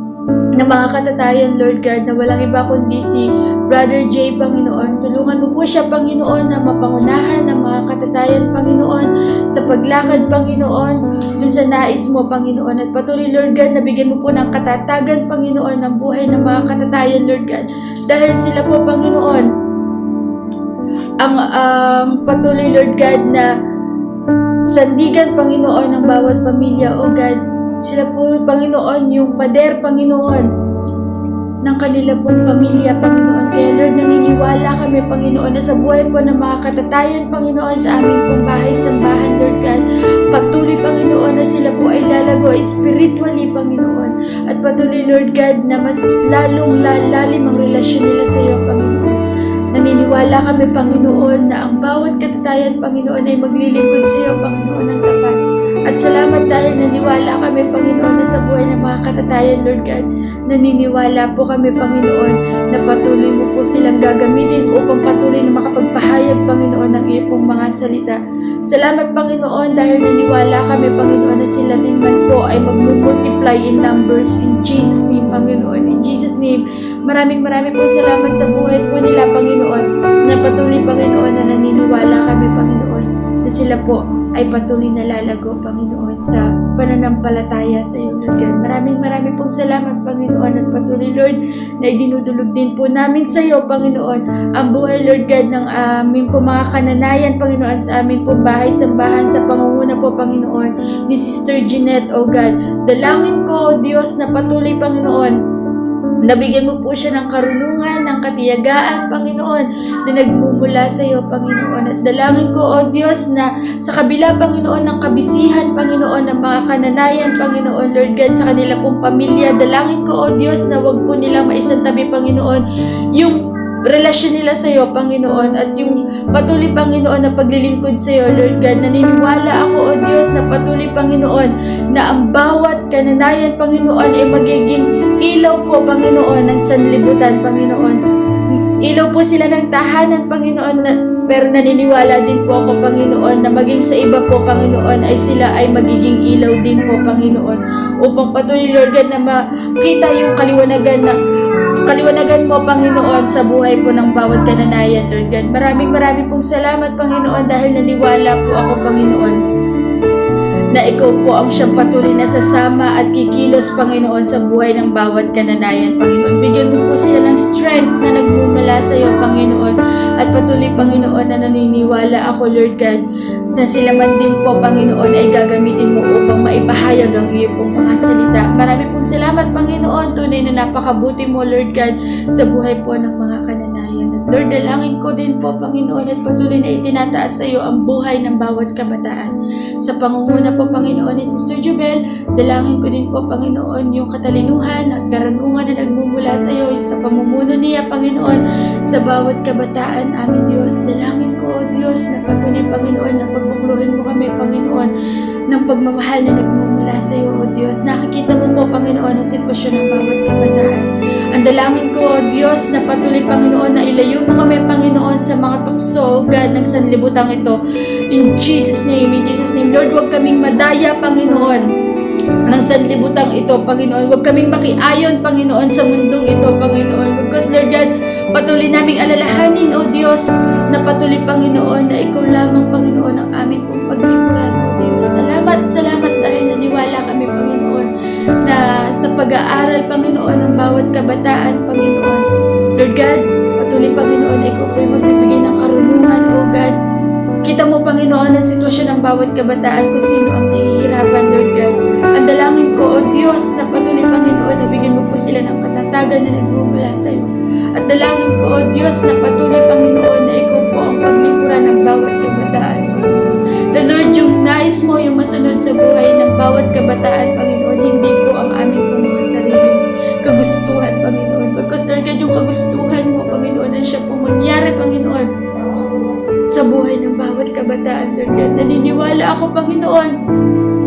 ng mga katatayan, Lord God, na walang iba kundi si Brother Jay, Panginoon. Tulungan mo po siya, Panginoon, na mapangunahan ng mga katatayan, Panginoon, sa paglakad, Panginoon, dun sa nais mo, Panginoon. At patuloy, Lord God, na bigyan mo po ng katatagan, Panginoon, ng buhay ng mga katatayan, Lord God. Dahil sila po, Panginoon, ang patuloy, Lord God, na sandigan, Panginoon, ng bawat pamilya, O God. Sila po, Panginoon, yung pader, Panginoon, ng kanila pong pamilya, Panginoon. Kaya, Lord, naniniwala kami, Panginoon, na sa buhay po ng mga katatayan, Panginoon, sa aming pong bahay-sambahan, Lord God, patuloy, Panginoon, na sila po ay lalago spiritually, Panginoon. At patuloy, Lord God, na mas lalong lalalim ang relasyon nila sa iyo, Panginoon. Naniniwala kami, Panginoon, na ang bawat katatayan, Panginoon, ay maglilingkod sa iyo, Panginoon, ng tapat. At salamat dahil naniwala kami, Panginoon, na sa buhay ng mga katatayan, Lord God. Naniniwala po kami, Panginoon, na patuloy mo po silang gagamitin upang patuloy na makapagpahayag, Panginoon, ng iyo pong mga salita. Salamat, Panginoon, dahil naniwala kami, Panginoon, na sila din man po ay mag-multiply in numbers in Jesus' name, Panginoon. In Jesus' name, maraming po salamat sa buhay po nila, Panginoon, na patuloy, Panginoon, na naniniwala kami, Panginoon, na sila po ay patuloy na lalago, Panginoon, sa pananampalataya sa iyo, Lord God. Maraming pong salamat, Panginoon, at patuloy, Lord, na idinudulog din po namin sa iyo, Panginoon, ang buhay, Lord God, ng aming po mga kananayan, Panginoon, sa aming po bahay-sambahan, sa pangunguna po, Panginoon, ni Sister Jeanette, O God. Dalangin ko, O Diyos, na patuloy, Panginoon, nabigyan mo po siya ng karunungan, ng katiyagaan, Panginoon, na nagmumula sa iyo, Panginoon. At dalangin ko, O Diyos, na sa kabila, Panginoon, ng kabisihan, Panginoon, ng mga kananayan, Panginoon, Lord God, sa kanila pong pamilya, dalangin ko, O Diyos, na wag po nilang maisantabi, Panginoon, yung relasyon nila sa iyo, Panginoon, at yung patuloy, Panginoon, na paglilingkod sa iyo, Lord God. Naniniwala ako, O Diyos, na patuloy, Panginoon, na ang bawat kananayan, Panginoon, ay magiging ilaw po, Panginoon, ng sanlibutan, Panginoon. Ilaw po sila ng tahanan, Panginoon, pero naniniwala din po ako, Panginoon, na maging sa iba po, Panginoon, ay sila ay magiging ilaw din po, Panginoon, upang patuloy, Lord God, na makita yung kaliwanagan mo, Panginoon, sa buhay po ng bawat kananayan, Lord God. Maraming pong salamat, Panginoon, dahil naniwala po ako, Panginoon, na ikaw po ang siyang patuloy na sasama at kikilos, Panginoon, sa buhay ng bawat kananayan, Panginoon. Bigyan mo po sila ng strength na nagmumula sa iyo, Panginoon. At patuloy, Panginoon, na naniniwala ako, Lord God, na sila man din po, Panginoon, ay gagamitin mo upang maipahayag ang iyo pong mga salita. Marami pong salamat, Panginoon. Tunay na napakabuti mo, Lord God, sa buhay po ng mga kananayan. At Lord, dalangin ko din po, Panginoon, at patuloy na itinataas sa iyo ang buhay ng bawat kabataan. Sa pangunguna po, Panginoon, ni Sister Jubel, dalangin ko din po, Panginoon, yung katalinuhan at karunungan na nagmumula sa iyo, sa pamumuno niya, Panginoon, sa bawat kabataan, aming Diyos. Dalangin ko, O Diyos, na patuloy, Panginoon, na pagpupulurin mo kami, Panginoon, ng pagmamahal na nagmumula sa iyo, O Diyos. Nakikita mo po, Panginoon, ang sitwasyon ng bawat kabataan. Ang dalangin ko, O Diyos, na patuloy, Panginoon, na ilayo mo kami, Panginoon, sa mga tukso, O God, ng sanlibutan ito. In Jesus' name, Lord, huwag kaming madaya, Panginoon, ng sanlibutan ito, Panginoon. Huwag kaming makiayon, Panginoon, sa mundong ito, Panginoon. Because, Lord God, patuloy naming alalahanin, O Diyos, na patuloy, Panginoon, na ikaw lamang, Panginoon, ang aming pong paglingkuran, O Diyos. Salamat dahil naniwala kami, Panginoon, na sa pag-aaral, Panginoon, ng bawat kabataan, Panginoon. Lord God, patuloy, Panginoon, ikaw po'y magbibigay ng karunungan, O God. Kita mo, Panginoon, ang sitwasyon ng bawat kabataan kung sino ang nahihirapan, Lord God. Ang dalangin ko, O Diyos, na patuloy, Panginoon, na bigyan mo po sila ng katatagan na nagmumula sa iyo. At dalangin ko, O Diyos, na patuloy, Panginoon, na ikaw po ang paglingkuran ng bawat kabataan, Panginoon. Na Lord, yung nais mo, yung masunod sa buhay ng bawat kabataan, Panginoon, hindi po ang aming po mga sariling kagustuhan, Panginoon. Because Lord God, yung kagustuhan mo, Panginoon, na siya po mangyari, Panginoon, sa buhay ng bawat kabataan, Lord God. Naniniwala ako, Panginoon,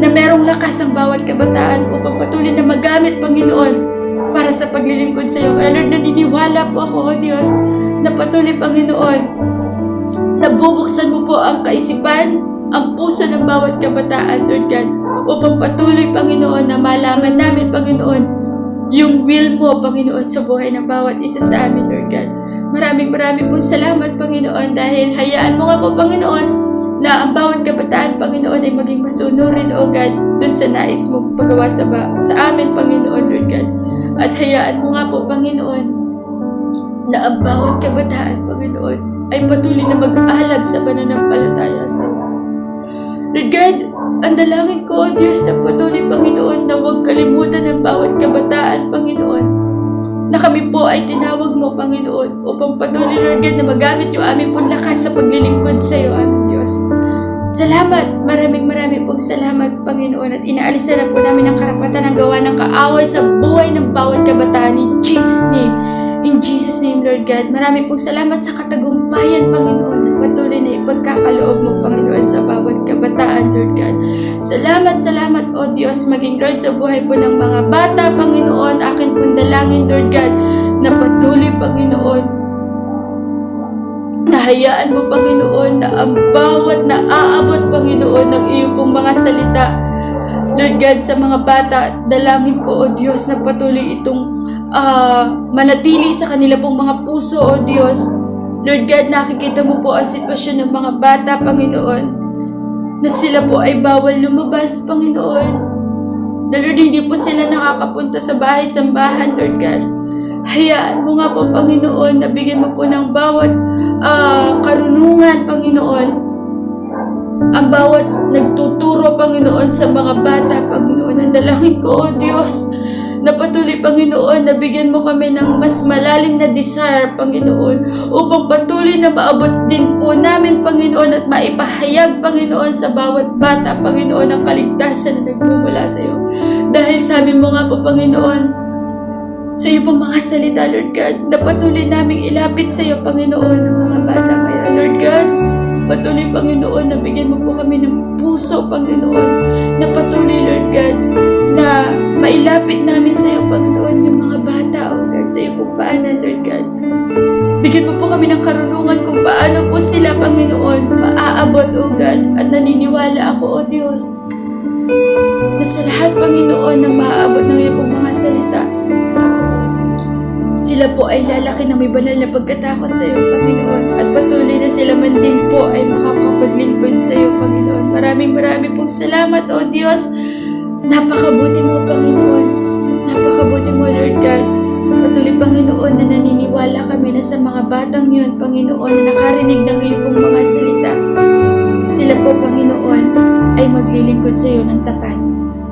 na merong lakas ang bawat kabataan upang patuloy na magamit, Panginoon, para sa paglilingkod sa iyo. Kaya Lord, naniniwala po ako, O Diyos, na patuloy, Panginoon, nabubuksan mo po ang kaisipan, ang puso ng bawat kabataan, Lord God, upang patuloy, Panginoon, na malaman namin, Panginoon, yung will mo, Panginoon, sa buhay ng bawat isa sa amin, Lord God. Maraming pong salamat, Panginoon, dahil hayaan mo nga po, Panginoon, na ang bawat kabataan, Panginoon, ay maging masunurin, O God, dun sa nais mo pagawa sa amin, Panginoon, Lord God. At hayaan mo nga po, Panginoon, na ang bawat kabataan, Panginoon, ay patuloy na mag-alab sa pananampalataya sa iyo. Lord God, ang dalangin ko, O Diyos, na patuloy, Panginoon, na huwag kalimutan ng bawat kabataan, Panginoon, na kami po ay tinawag mo, Panginoon, upang patuloy, Lord God, na magamit yung aming pong lakas sa paglilingkod sa iyo, aming Diyos. Salamat, maraming pong salamat, Panginoon, at inaalisa na po namin ang karapatan ng gawa ng kaaway sa buhay ng bawat kabataan in Jesus' name. In Jesus' name, Lord God, marami pong salamat sa katagumpayan, Panginoon, at patuloy na ipagkakaloob mo, Panginoon, sa bawat kabataan, Lord God. Salamat, O Diyos, maging Lord sa buhay po ng mga bata, Panginoon, akin pong dalangin, Lord God, na patuloy, Panginoon, nahayaan mo, Panginoon, na ang bawat naaabot, Panginoon, ng iyong pong mga salita, Lord God, sa mga bata, dalangin ko, O Diyos, na patuloy itong manatili sa kanila pong mga puso, O Diyos. Lord God, nakikita mo po ang sitwasyon ng mga bata, Panginoon, na sila po ay bawal lumabas, Panginoon. Na Lord, hindi po sila nakakapunta sa bahay-sambahan, Lord God. Hayaan mo nga po, Panginoon, na bigyan mo po ng bawat karunungan, Panginoon, ang bawat nagtuturo, Panginoon, sa mga bata, Panginoon. Ang dalangin ko, O Diyos, na patuloy, Panginoon, na bigyan mo kami ng mas malalim na desire, Panginoon, upang patuloy na maabot din po namin, Panginoon, at maipahayag, Panginoon, sa bawat bata, Panginoon, ang kaligtasan na nagmumula sa iyo. Dahil sabi mo nga po, Panginoon, sa iyo pong mga salita, Lord God, na patuloy naming ilapit sa iyo, Panginoon, ng mga bata. Kaya, Lord God, patuloy, Panginoon, na bigyan mo po kami ng puso, Panginoon, na patuloy, Lord God, na mailapit namin sa iyo, Panginoon, yung mga bata, O God, sa iyo pong paanan, Lord God. Bigyan mo po kami ng karunungan kung paano po sila, Panginoon, maaabot, O God, at naniniwala ako, O Diyos, na sa lahat, Panginoon, na maaabot ng iyo pong mga salita, sila po ay lalaki na may banal na pagkatakot sa iyo, Panginoon, at patuloy na sila man din po ay makakapaglingkod sa iyo, Panginoon. Maraming pong salamat, O Diyos. Napakabuti mo, Panginoon. Napakabuti mo, Lord God. Patuloy, Panginoon, na naniniwala kami na sa mga batang yun, Panginoon, na nakarinig ng iyong pong mga salita, sila po, Panginoon, ay maglilingkod sa iyo ng tapat.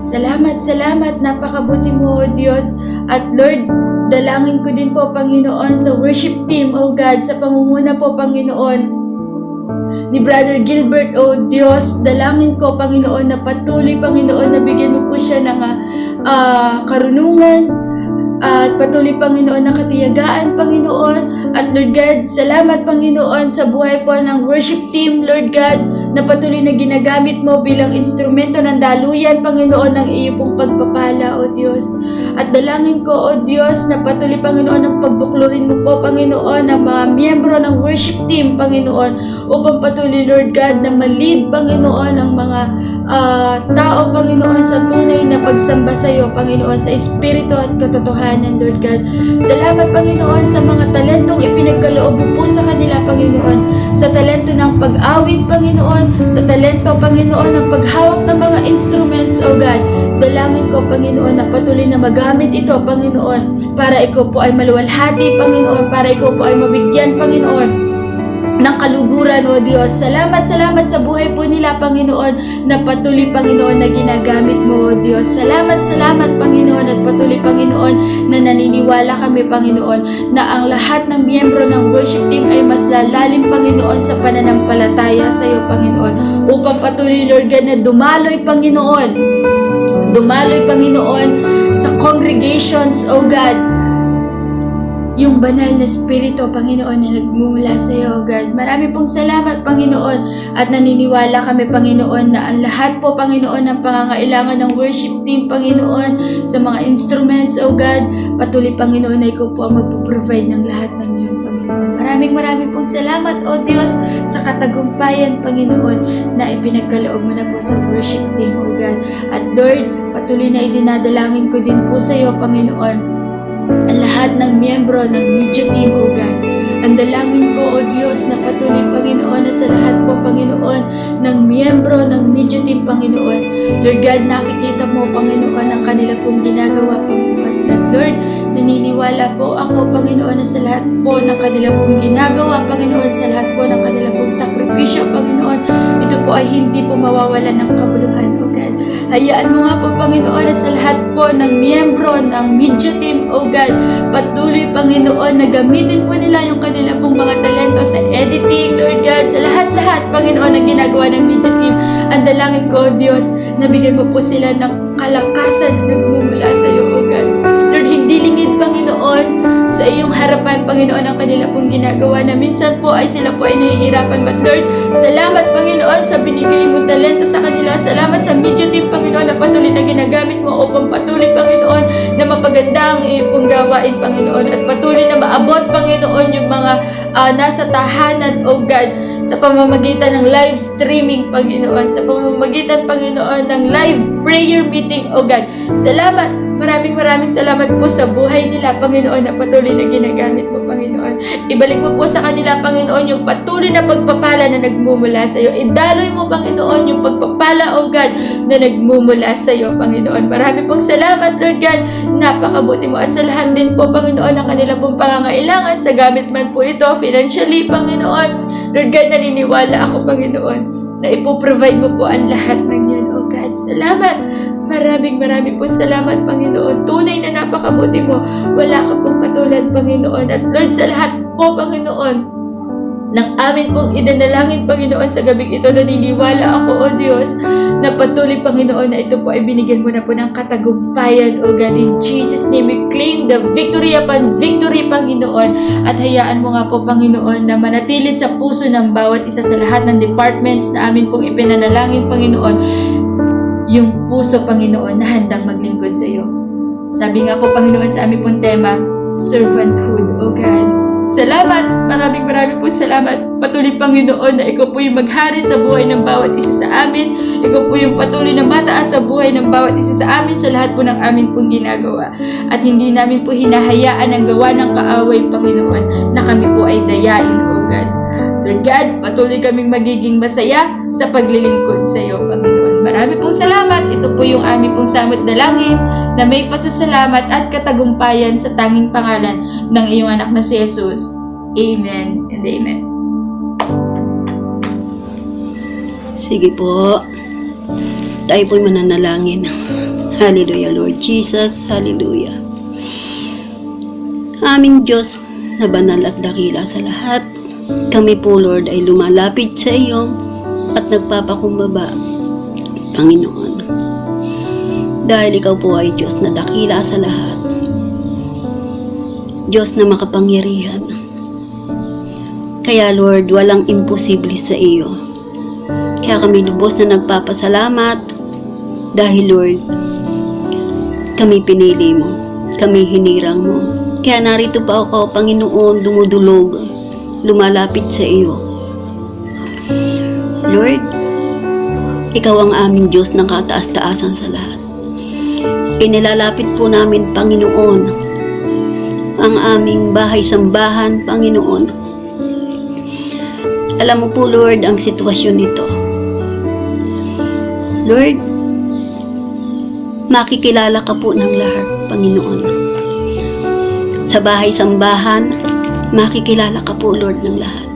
Salamat, napakabuti mo, O Diyos. At Lord, dalangin ko din po, Panginoon, sa worship team, O God, sa pangunguna po, Panginoon, ni Brother Gilbert, O Diyos, dalangin ko, Panginoon, na patuloy, Panginoon, na bigyan mo po siya ng karunungan, at patuloy, Panginoon, na katiyagaan, Panginoon. At Lord God, salamat, Panginoon, sa buhay po ng worship team, Lord God, na patuloy na ginagamit mo bilang instrumento ng daluyan, Panginoon, ng iyo pong pagpapala, O Diyos. At dalangin ko, O Diyos, na patuloy, Panginoon, ang pagbuklurin mo po, Panginoon, ng mga miyembro ng worship team, Panginoon, upang patuloy, Lord God, na ma-lead, Panginoon, ang mga tao, Panginoon, sa tunay na pagsamba sa iyo, Panginoon, sa espiritu at katotohanan, Lord God. Salamat, Panginoon, sa mga talentong ipinagkaloob mo po sa kanila, Panginoon, sa talento ng pag-awit, Panginoon, sa talento, Panginoon, ng paghawak ng mga instruments, O God. Dalangin ko, Panginoon, na patuloy na magamit ito, Panginoon, para ikaw po ay maluwalhati, Panginoon, para ikaw po ay mabigyan, Panginoon, ng kaluguran, O Diyos. Salamat sa buhay po nila, Panginoon, na patuloy, Panginoon, na ginagamit mo, O Diyos. Salamat, Panginoon, at patuloy, Panginoon, na naniniwala kami, Panginoon, na ang lahat ng miyembro ng worship team ay mas lalalim, Panginoon, sa pananampalataya sa iyo, Panginoon, upang patuloy, Lord God, na dumaloy, Panginoon, sa congregations, O God, yung banal na spirito, Panginoon, na nagmumula sa iyo, God. Marami pong salamat, Panginoon, at naniniwala kami, Panginoon, na ang lahat po, Panginoon, ng pangangailangan ng worship team, Panginoon, sa mga instruments, O God, patuloy, Panginoon, na ikaw po ang magpo-provide ng lahat ng yun, Panginoon. Maraming pong salamat, O Diyos, sa katagumpayan, Panginoon, na ipinagkaloob mo na po sa worship team, O God. At Lord, patuloy na idinadalangin ko din po sa iyo, Panginoon, ang lahat ng miyembro ng media team, O God. Ang dalangin ko, O Diyos, na patuloy, Panginoon, na sa lahat po, Panginoon, ng miyembro ng media team, Panginoon. Lord God, nakikita mo, Panginoon, ang kanila pong ginagawa, Panginoon. At Lord, naniniwala po ako, Panginoon, na sa lahat po ng kanila pong ginagawa, Panginoon, sa lahat po ng kanila pong sakripisyo, Panginoon, ito po ay hindi po mawawala ng kabuluhan, O God. Hayaan mo nga po, Panginoon, na sa lahat po ng miyembro ng media team, O God, patuloy, Panginoon, na gamitin po nila yung kanila pong mga talento sa editing, Lord God, sa lahat-lahat, Panginoon, na ginagawa ng media team. Ang dalangin ko, Diyos, nabigyan mo po sila ng kalakasan na nagmumula sa iyo, O God. Lord, hindi lingid, Panginoon, sa iyong harapan, Panginoon, ang kanila pong ginagawa na minsan po ay sila po ay nahihirapan. But Lord, salamat, Panginoon, sa binigay mo talento sa kanila. Salamat sa media team, Panginoon, na patuloy na ginagamit mo upang patuloy, Panginoon, na mapaganda ang iyong pong gawain, Panginoon, at patuloy na maabot, Panginoon, yung mga nasa tahanan, O God, sa pamamagitan ng live streaming, Panginoon, sa pamamagitan, Panginoon, ng live prayer meeting, O God. Salamat. Maraming salamat po sa buhay nila, Panginoon, na patuloy na ginagamit mo, Panginoon. Ibalik mo po sa kanila, Panginoon, yung patuloy na pagpapala na nagmumula sa iyo. Idaloy mo, Panginoon, yung pagpapala, O God, na nagmumula sa iyo, Panginoon. Marami pong salamat, Lord God. Napakabuti mo. At sa lahat din po, Panginoon, ang kanila pong pangangailangan sa gamit man po ito, financially, Panginoon. Lord God, naniniwala ako, Panginoon, na ipoprovide mo po ang lahat ng yan, O God. Salamat. Maraming po salamat, Panginoon. Tunay na napakabuti mo. Wala ka pong katulad, Panginoon. At Lord, sa lahat po, Panginoon, ng amin pong idinalangin, Panginoon, sa gabing ito, naniniwala ako, O Diyos, na patuloy, Panginoon, na ito po ay binigyan mo na po ng katagumpayan, O God. In Jesus' name, we claim the victory upon victory, Panginoon. At hayaan mo nga po, Panginoon, na manatili sa puso ng bawat isa sa lahat ng departments na amin pong ipinanalangin, Panginoon, yung puso, Panginoon, na handang maglingkod sa iyo. Sabi nga po, Panginoon, sa aming pong tema, servanthood, O God. Salamat! Maraming po salamat. Patuloy, Panginoon, na ikaw po yung maghari sa buhay ng bawat isa sa amin. Ikaw po yung patuloy na mataas sa buhay ng bawat isa sa amin sa lahat po ng amin pong ginagawa. At hindi namin po hinahayaan ang gawa ng kaaway, Panginoon, na kami po ay dayain, O God. Lord God, patuloy kaming magiging masaya sa paglilingkod sa iyo, Panginoon. Marami pong salamat. Ito po yung aming pong samot dalangin na may pasasalamat at katagumpayan sa tanging pangalan ng iyong anak na si Jesus. Amen and amen. Sige po. Tayo po'y mananalangin. Hallelujah, Lord Jesus. Hallelujah. Aming Diyos na banal at dakila sa lahat, kami po, Lord, ay lumalapit sa iyo at nagpapakumbaba, Panginoon. Dahil ikaw po ay Diyos na dakila sa lahat. Diyos na makapangyarihan. Kaya, Lord, walang imposible sa iyo. Kaya kami lubos na nagpapasalamat dahil, Lord, kami pinili mo. Kami hinirang mo. Kaya narito pa ako, Panginoon, dumudulog, lumalapit sa iyo. Lord, ikaw ang aming Diyos ng kataas-taasan sa lahat. Inilalapit po namin, Panginoon, ang aming bahay-sambahan, Panginoon. Alam mo po, Lord, ang sitwasyon nito. Lord, makikilala ka po ng lahat, Panginoon. Sa bahay-sambahan, makikilala ka po, Lord, ng lahat.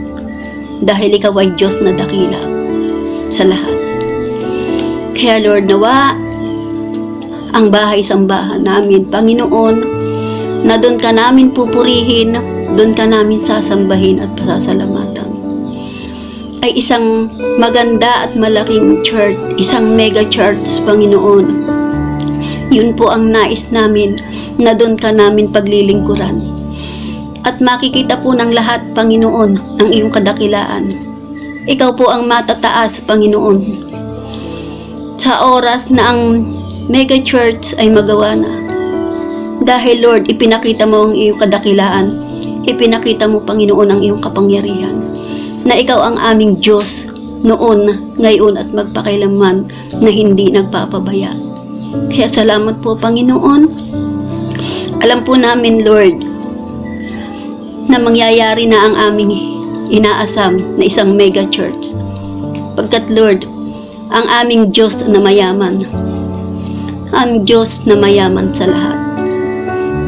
dahil ikaw ay Diyos na dakila sa lahat. Kaya Lord, nawa ang bahay-sambahan namin, Panginoon, na doon ka namin pupurihin, doon ka namin sasambahin at pasasalamatan, ay isang maganda at malaking church, isang mega church, Panginoon. Yun po ang nais namin, na doon ka namin paglilingkuran. At makikita po ng lahat, Panginoon, ang iyong kadakilaan. Ikaw po ang matataas, Panginoon. Sa oras na ang mega church ay magawa na. Dahil, Lord, ipinakita mo ang iyong kadakilaan. Ipinakita mo, Panginoon, ang iyong kapangyarihan. Na ikaw ang aming Diyos noon, ngayon at magpakailanman na hindi nagpapabaya. Kaya salamat po, Panginoon. Alam po namin, Lord, na mangyayari na ang aming inaasam na isang mega church. Pagkat, Lord, ang aming Diyos na mayaman, ang Diyos na mayaman sa lahat,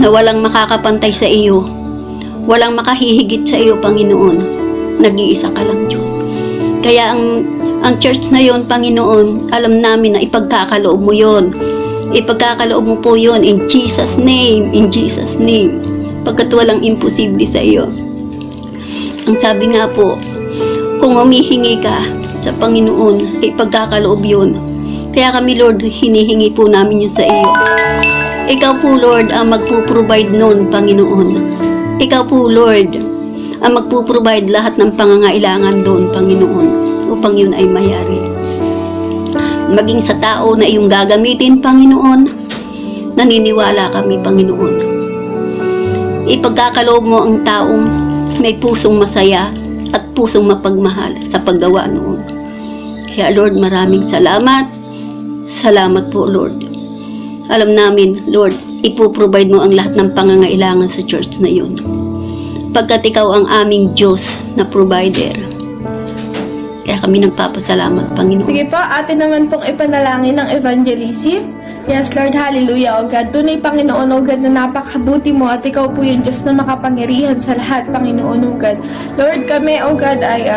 na walang makakapantay sa iyo, walang makahihigit sa iyo, Panginoon, nag-iisa ka lang, Diyos. Kaya ang church na yon, Panginoon, alam namin na ipagkakaloob mo yon. Ipagkakaloob mo po yon in Jesus' name, in Jesus' name. Pagkat walang imposible sa iyo. Ang sabi nga po, kung humihingi ka sa Panginoon, ipagkakaloob yun. Kaya kami, Lord, hinihingi po namin yun sa iyo. Ikaw po, Lord, ang magpo-provide noon, Panginoon. Ikaw po, Lord, ang magpo-provide lahat ng pangangailangan doon, Panginoon, upang yun ay mayari. Maging sa tao na iyong gagamitin, Panginoon, naniniwala kami, Panginoon. Ipagkakaloob mo ang taong may pusong masaya at pusong mapagmahal sa paggawa noon. Kaya, Lord, maraming salamat. Salamat po, Lord. Alam namin, Lord, ipoprovide mo ang lahat ng pangangailangan sa church na yun. Pagkat ikaw ang aming Diyos na provider. Kaya kami nagpapasalamat, Panginoon. Sige po, atin naman pong ipanalangin ng evangelism. Yes, Lord, hallelujah, O God. Tunay, Panginoon, O God, na napakabuti mo at ikaw po yung Diyos na makapangyarihan sa lahat, Panginoon, O God. Lord, kami, O God, ay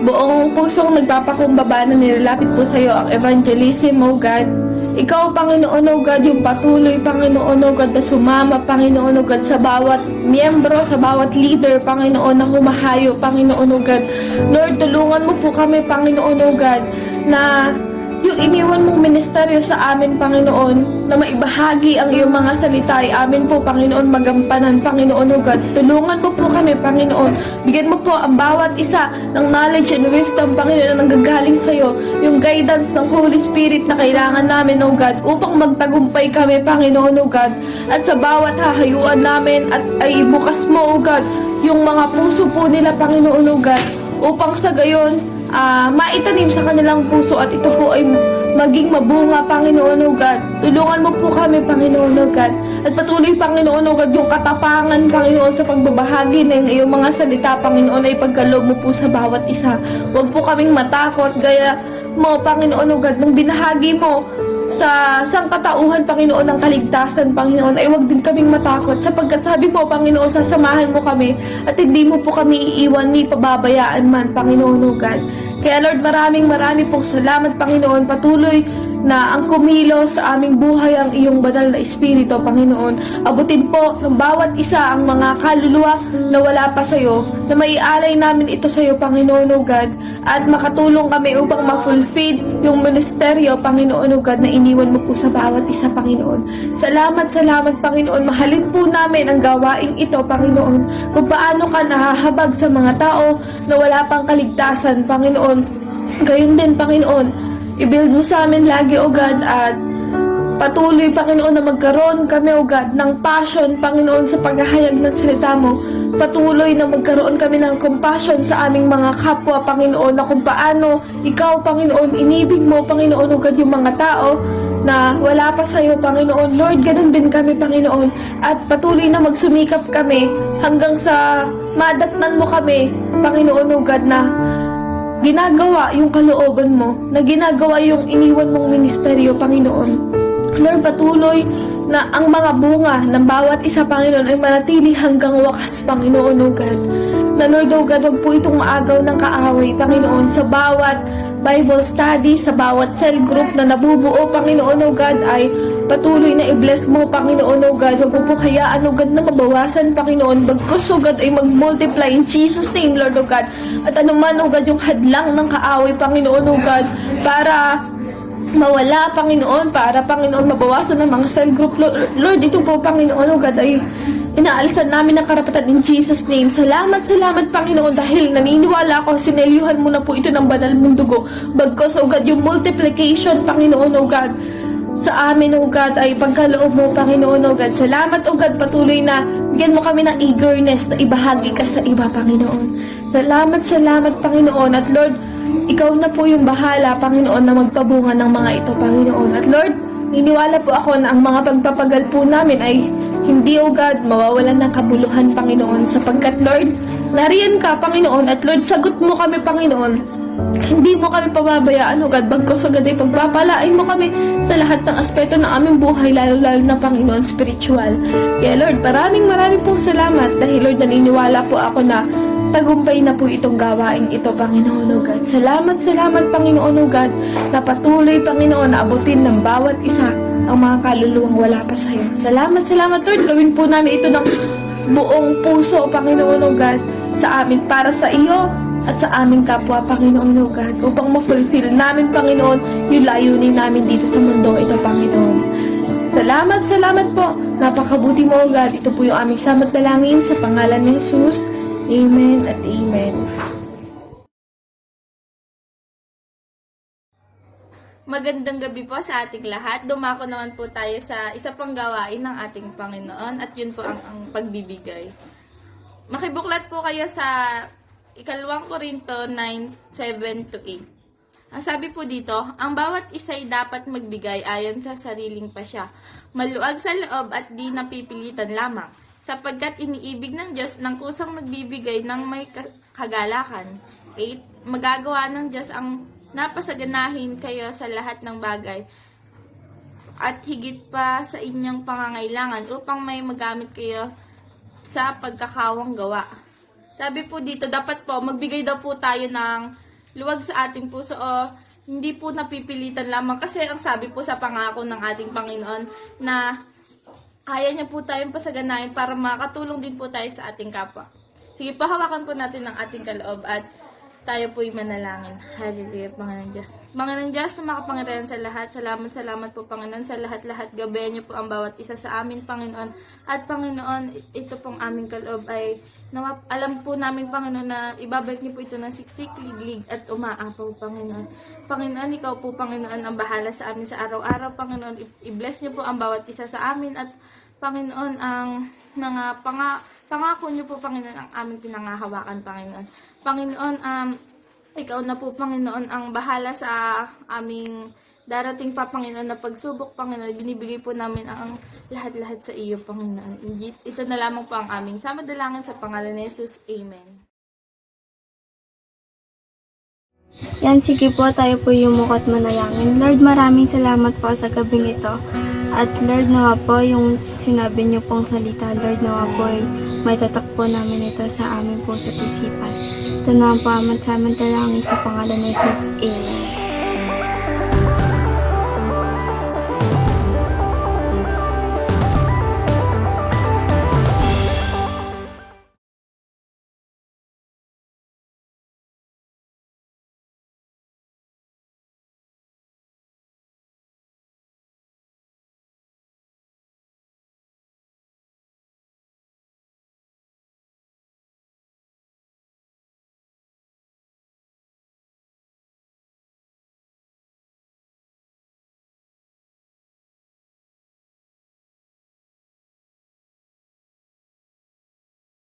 buong pusong nagpapakumbaba na nilalapit po sa iyo ang evangelism, O God. Ikaw, Panginoon, O God, yung patuloy, Panginoon, O God, na sumama, Panginoon, O God, sa bawat miyembro, sa bawat leader, Panginoon, na humahayo, Panginoon, O God. Lord, tulungan mo po kami, Panginoon, O God, na yung iniwan mong ministeryo sa amin, Panginoon, na maibahagi ang iyong mga salita ay amin po, Panginoon, magampanan, Panginoon, O God. Tulungan mo po kami, Panginoon. Bigyan mo po ang bawat isa ng knowledge and wisdom, Panginoon, na nanggagaling sa iyo. Yung guidance ng Holy Spirit na kailangan namin, O God, upang magtagumpay kami, Panginoon, O God. At sa bawat hahayuan namin at ay ibukas mo, O God, yung mga puso po nila, Panginoon, O God, upang sa gayon, maitanim sa kanilang puso at ito po ay maging mabunga, Panginoon, O God. Tulungan mo po kami, Panginoon, O God. At patuloy, Panginoon, O God, yung katapangan, Panginoon, sa pagbabahagi ng iyong mga salita, Panginoon, ay pagkaloob mo po sa bawat isa. Huwag po kaming matakot, gaya mo, Panginoon, O God, nung binahagi mo sa sangkatauhan, Panginoon, ng kaligtasan, Panginoon, ay huwag din kaming matakot, sapagkat sabi po, Panginoon, sasamahan mo kami at hindi mo po kami iiwan ni pababayaan man, Panginoon, O God. Kaya, Lord, maraming pong salamat, Panginoon. Patuloy na ang kumilos sa aming buhay ang iyong banal na Espiritu, Panginoon. Abutin po ng bawat isa ang mga kaluluwa na wala pa sa iyo, na maialay namin ito sa iyo, Panginoon, O God, at makatulong kami upang ma-fulfill yung ministeryo, Panginoon, O God, na iniwan mo po sa bawat isa, Panginoon. Salamat, Panginoon. Mahalin po namin ang gawaing ito, Panginoon, kung paano ka nahahabag sa mga tao na wala pang kaligtasan, Panginoon. Gayon din, Panginoon, i-build mo sa amin lagi, O God, at patuloy, Panginoon, na magkaroon kami, O God, ng passion, Panginoon, sa paghahayag ng salita mo. Patuloy na magkaroon kami ng compassion sa aming mga kapwa, Panginoon, na kung paano ikaw, Panginoon, inibig mo, Panginoon, O God, yung mga tao na wala pa sa iyo, Panginoon. Lord, ganun din kami, Panginoon, at patuloy na magsumikap kami hanggang sa madatnan mo kami, Panginoon, O God, na ginagawa yung kalooban mo, na ginagawa yung iniwan mong ministeryo, Panginoon. Lord, patuloy na ang mga bunga ng bawat isa, Panginoon, ay manatili hanggang wakas, Panginoon, O God. na Lord, oh God, wag po itong maagaw ng kaaway, Panginoon, sa bawat Bible study, sa bawat cell group na nabubuo, Panginoon, oh God, ay patuloy na i-bless mo, Panginoon, oh God. Huwag mo po hayaan, oh God, na mabawasan, Panginoon. Bagkus, oh God, ay mag-multiply in Jesus' name, Lord, oh God. At anuman, oh God, yung hadlang ng kaaway, Panginoon, oh God, para mawala, Panginoon, para, Panginoon, mabawasan ng mga cell group, Lord, ito po, Panginoon, oh God, ay inaalisan namin ang karapatan in Jesus' name. Salamat, Panginoon, dahil naniniwala ako, sinelyuhan mo na po ito ng banal mong dugo. Bagkus, oh God, yung multiplication, Panginoon, oh God, sa amin, oh God, ay pagkaloob mo, Panginoon, oh God. Salamat, oh God, patuloy na bigyan mo kami ng eagerness na ibahagi ka sa iba, Panginoon. Salamat, Panginoon. At Lord, ikaw na po yung bahala, Panginoon, na magpabunga ng mga ito, Panginoon. At Lord, niniwala po ako na ang mga pagpapagal po namin ay hindi, oh God, mawawalan ng kabuluhan, Panginoon, sapagkat, Lord, nariyan ka, Panginoon, at Lord, sagot mo kami, Panginoon. Hindi mo kami pababayaan, oh God, bagkus, oh God, ay pagpapalain mo kami sa lahat ng aspeto ng aming buhay, lalo-lalo na, Panginoon, spiritual. Kaya, Lord, maraming pong salamat dahil, Lord, naniniwala po ako na tagumpay na po itong gawain ito, Panginoon, oh God. Salamat, Panginoon, oh God, na patuloy, Panginoon, na abutin ng bawat isa ang mga kaluluwang wala pa sa'yo. Salamat, Lord. Gawin po namin ito ng buong puso, Panginoon, oh God, sa amin, para sa iyo at sa aming kapwa, Panginoon, oh God, upang ma-fulfill namin, Panginoon, yung layunin namin dito sa mundo ito, Panginoon. Salamat po. Napakabuti mo, oh God. Ito po yung aming samot dalangin sa pangalan ni Jesus. Amen at amen. Magandang gabi po sa ating lahat. Dumako naman po tayo sa isa pang gawain ng ating Panginoon at yun po ang pagbibigay. Makibuklat po kayo sa Ikalawang Korinto 9:7-8. Ang sabi po dito, ang bawat isa'y dapat magbigay ayon sa sariling pasya, maluag sa loob at di napipilitan lamang, sapagkat iniibig ng Diyos ng kusang nagbibigay ng may kagalakan. 8. Magagawa ng Diyos ang napasaganahin kayo sa lahat ng bagay at higit pa sa inyong pangangailangan upang may magamit kayo sa pagkakawang gawa. Sabi po dito, dapat po magbigay daw po tayo ng luwag sa ating puso o hindi po napipilitan lamang, kasi ang sabi po sa pangako ng ating Panginoon na kaya niya po tayong pasaganahin para makatulong din po tayo sa ating kapwa. Sige, pahawakan po natin ang ating kaloob at tayo po'y manalangin. Hallelujah, Panginoon Diyos. Panginoon Diyos, na makapangyarihan sa lahat. Salamat po, Panginoon, sa lahat-lahat. Gabayan niyo po ang bawat isa sa amin, Panginoon. At Panginoon, ito pong aming kaloob ay alam po namin, Panginoon, na ibabalik niyo po ito ng siksik, liglig at umaapaw, Panginoon. Panginoon, ikaw po, Panginoon, ang bahala sa amin sa araw-araw, Panginoon. I-bless niyo po ang bawat isa sa amin at Panginoon, ang mga pangako niyo po, Panginoon, ang aming pinangahawakan, Panginoon. Panginoon, ikaw na po, Panginoon, ang bahala sa aming darating pa, Panginoon, na pagsubok, Panginoon. Binibigay po namin ang lahat-lahat sa iyo, Panginoon. Ito na lamang po ang aming samadalangin sa pangalan ni Jesus. Amen. Yan, sige po, tayo po yumuko at manalangin. Lord, maraming salamat po sa gabing ito. At Lord, nawa po yung sinabi niyo pong salita, Lord, nawa po may tatakpo namin ito sa aming puso at isipan. Ito na po ang samang dalangin sa pangalan ni Jesus. Amen.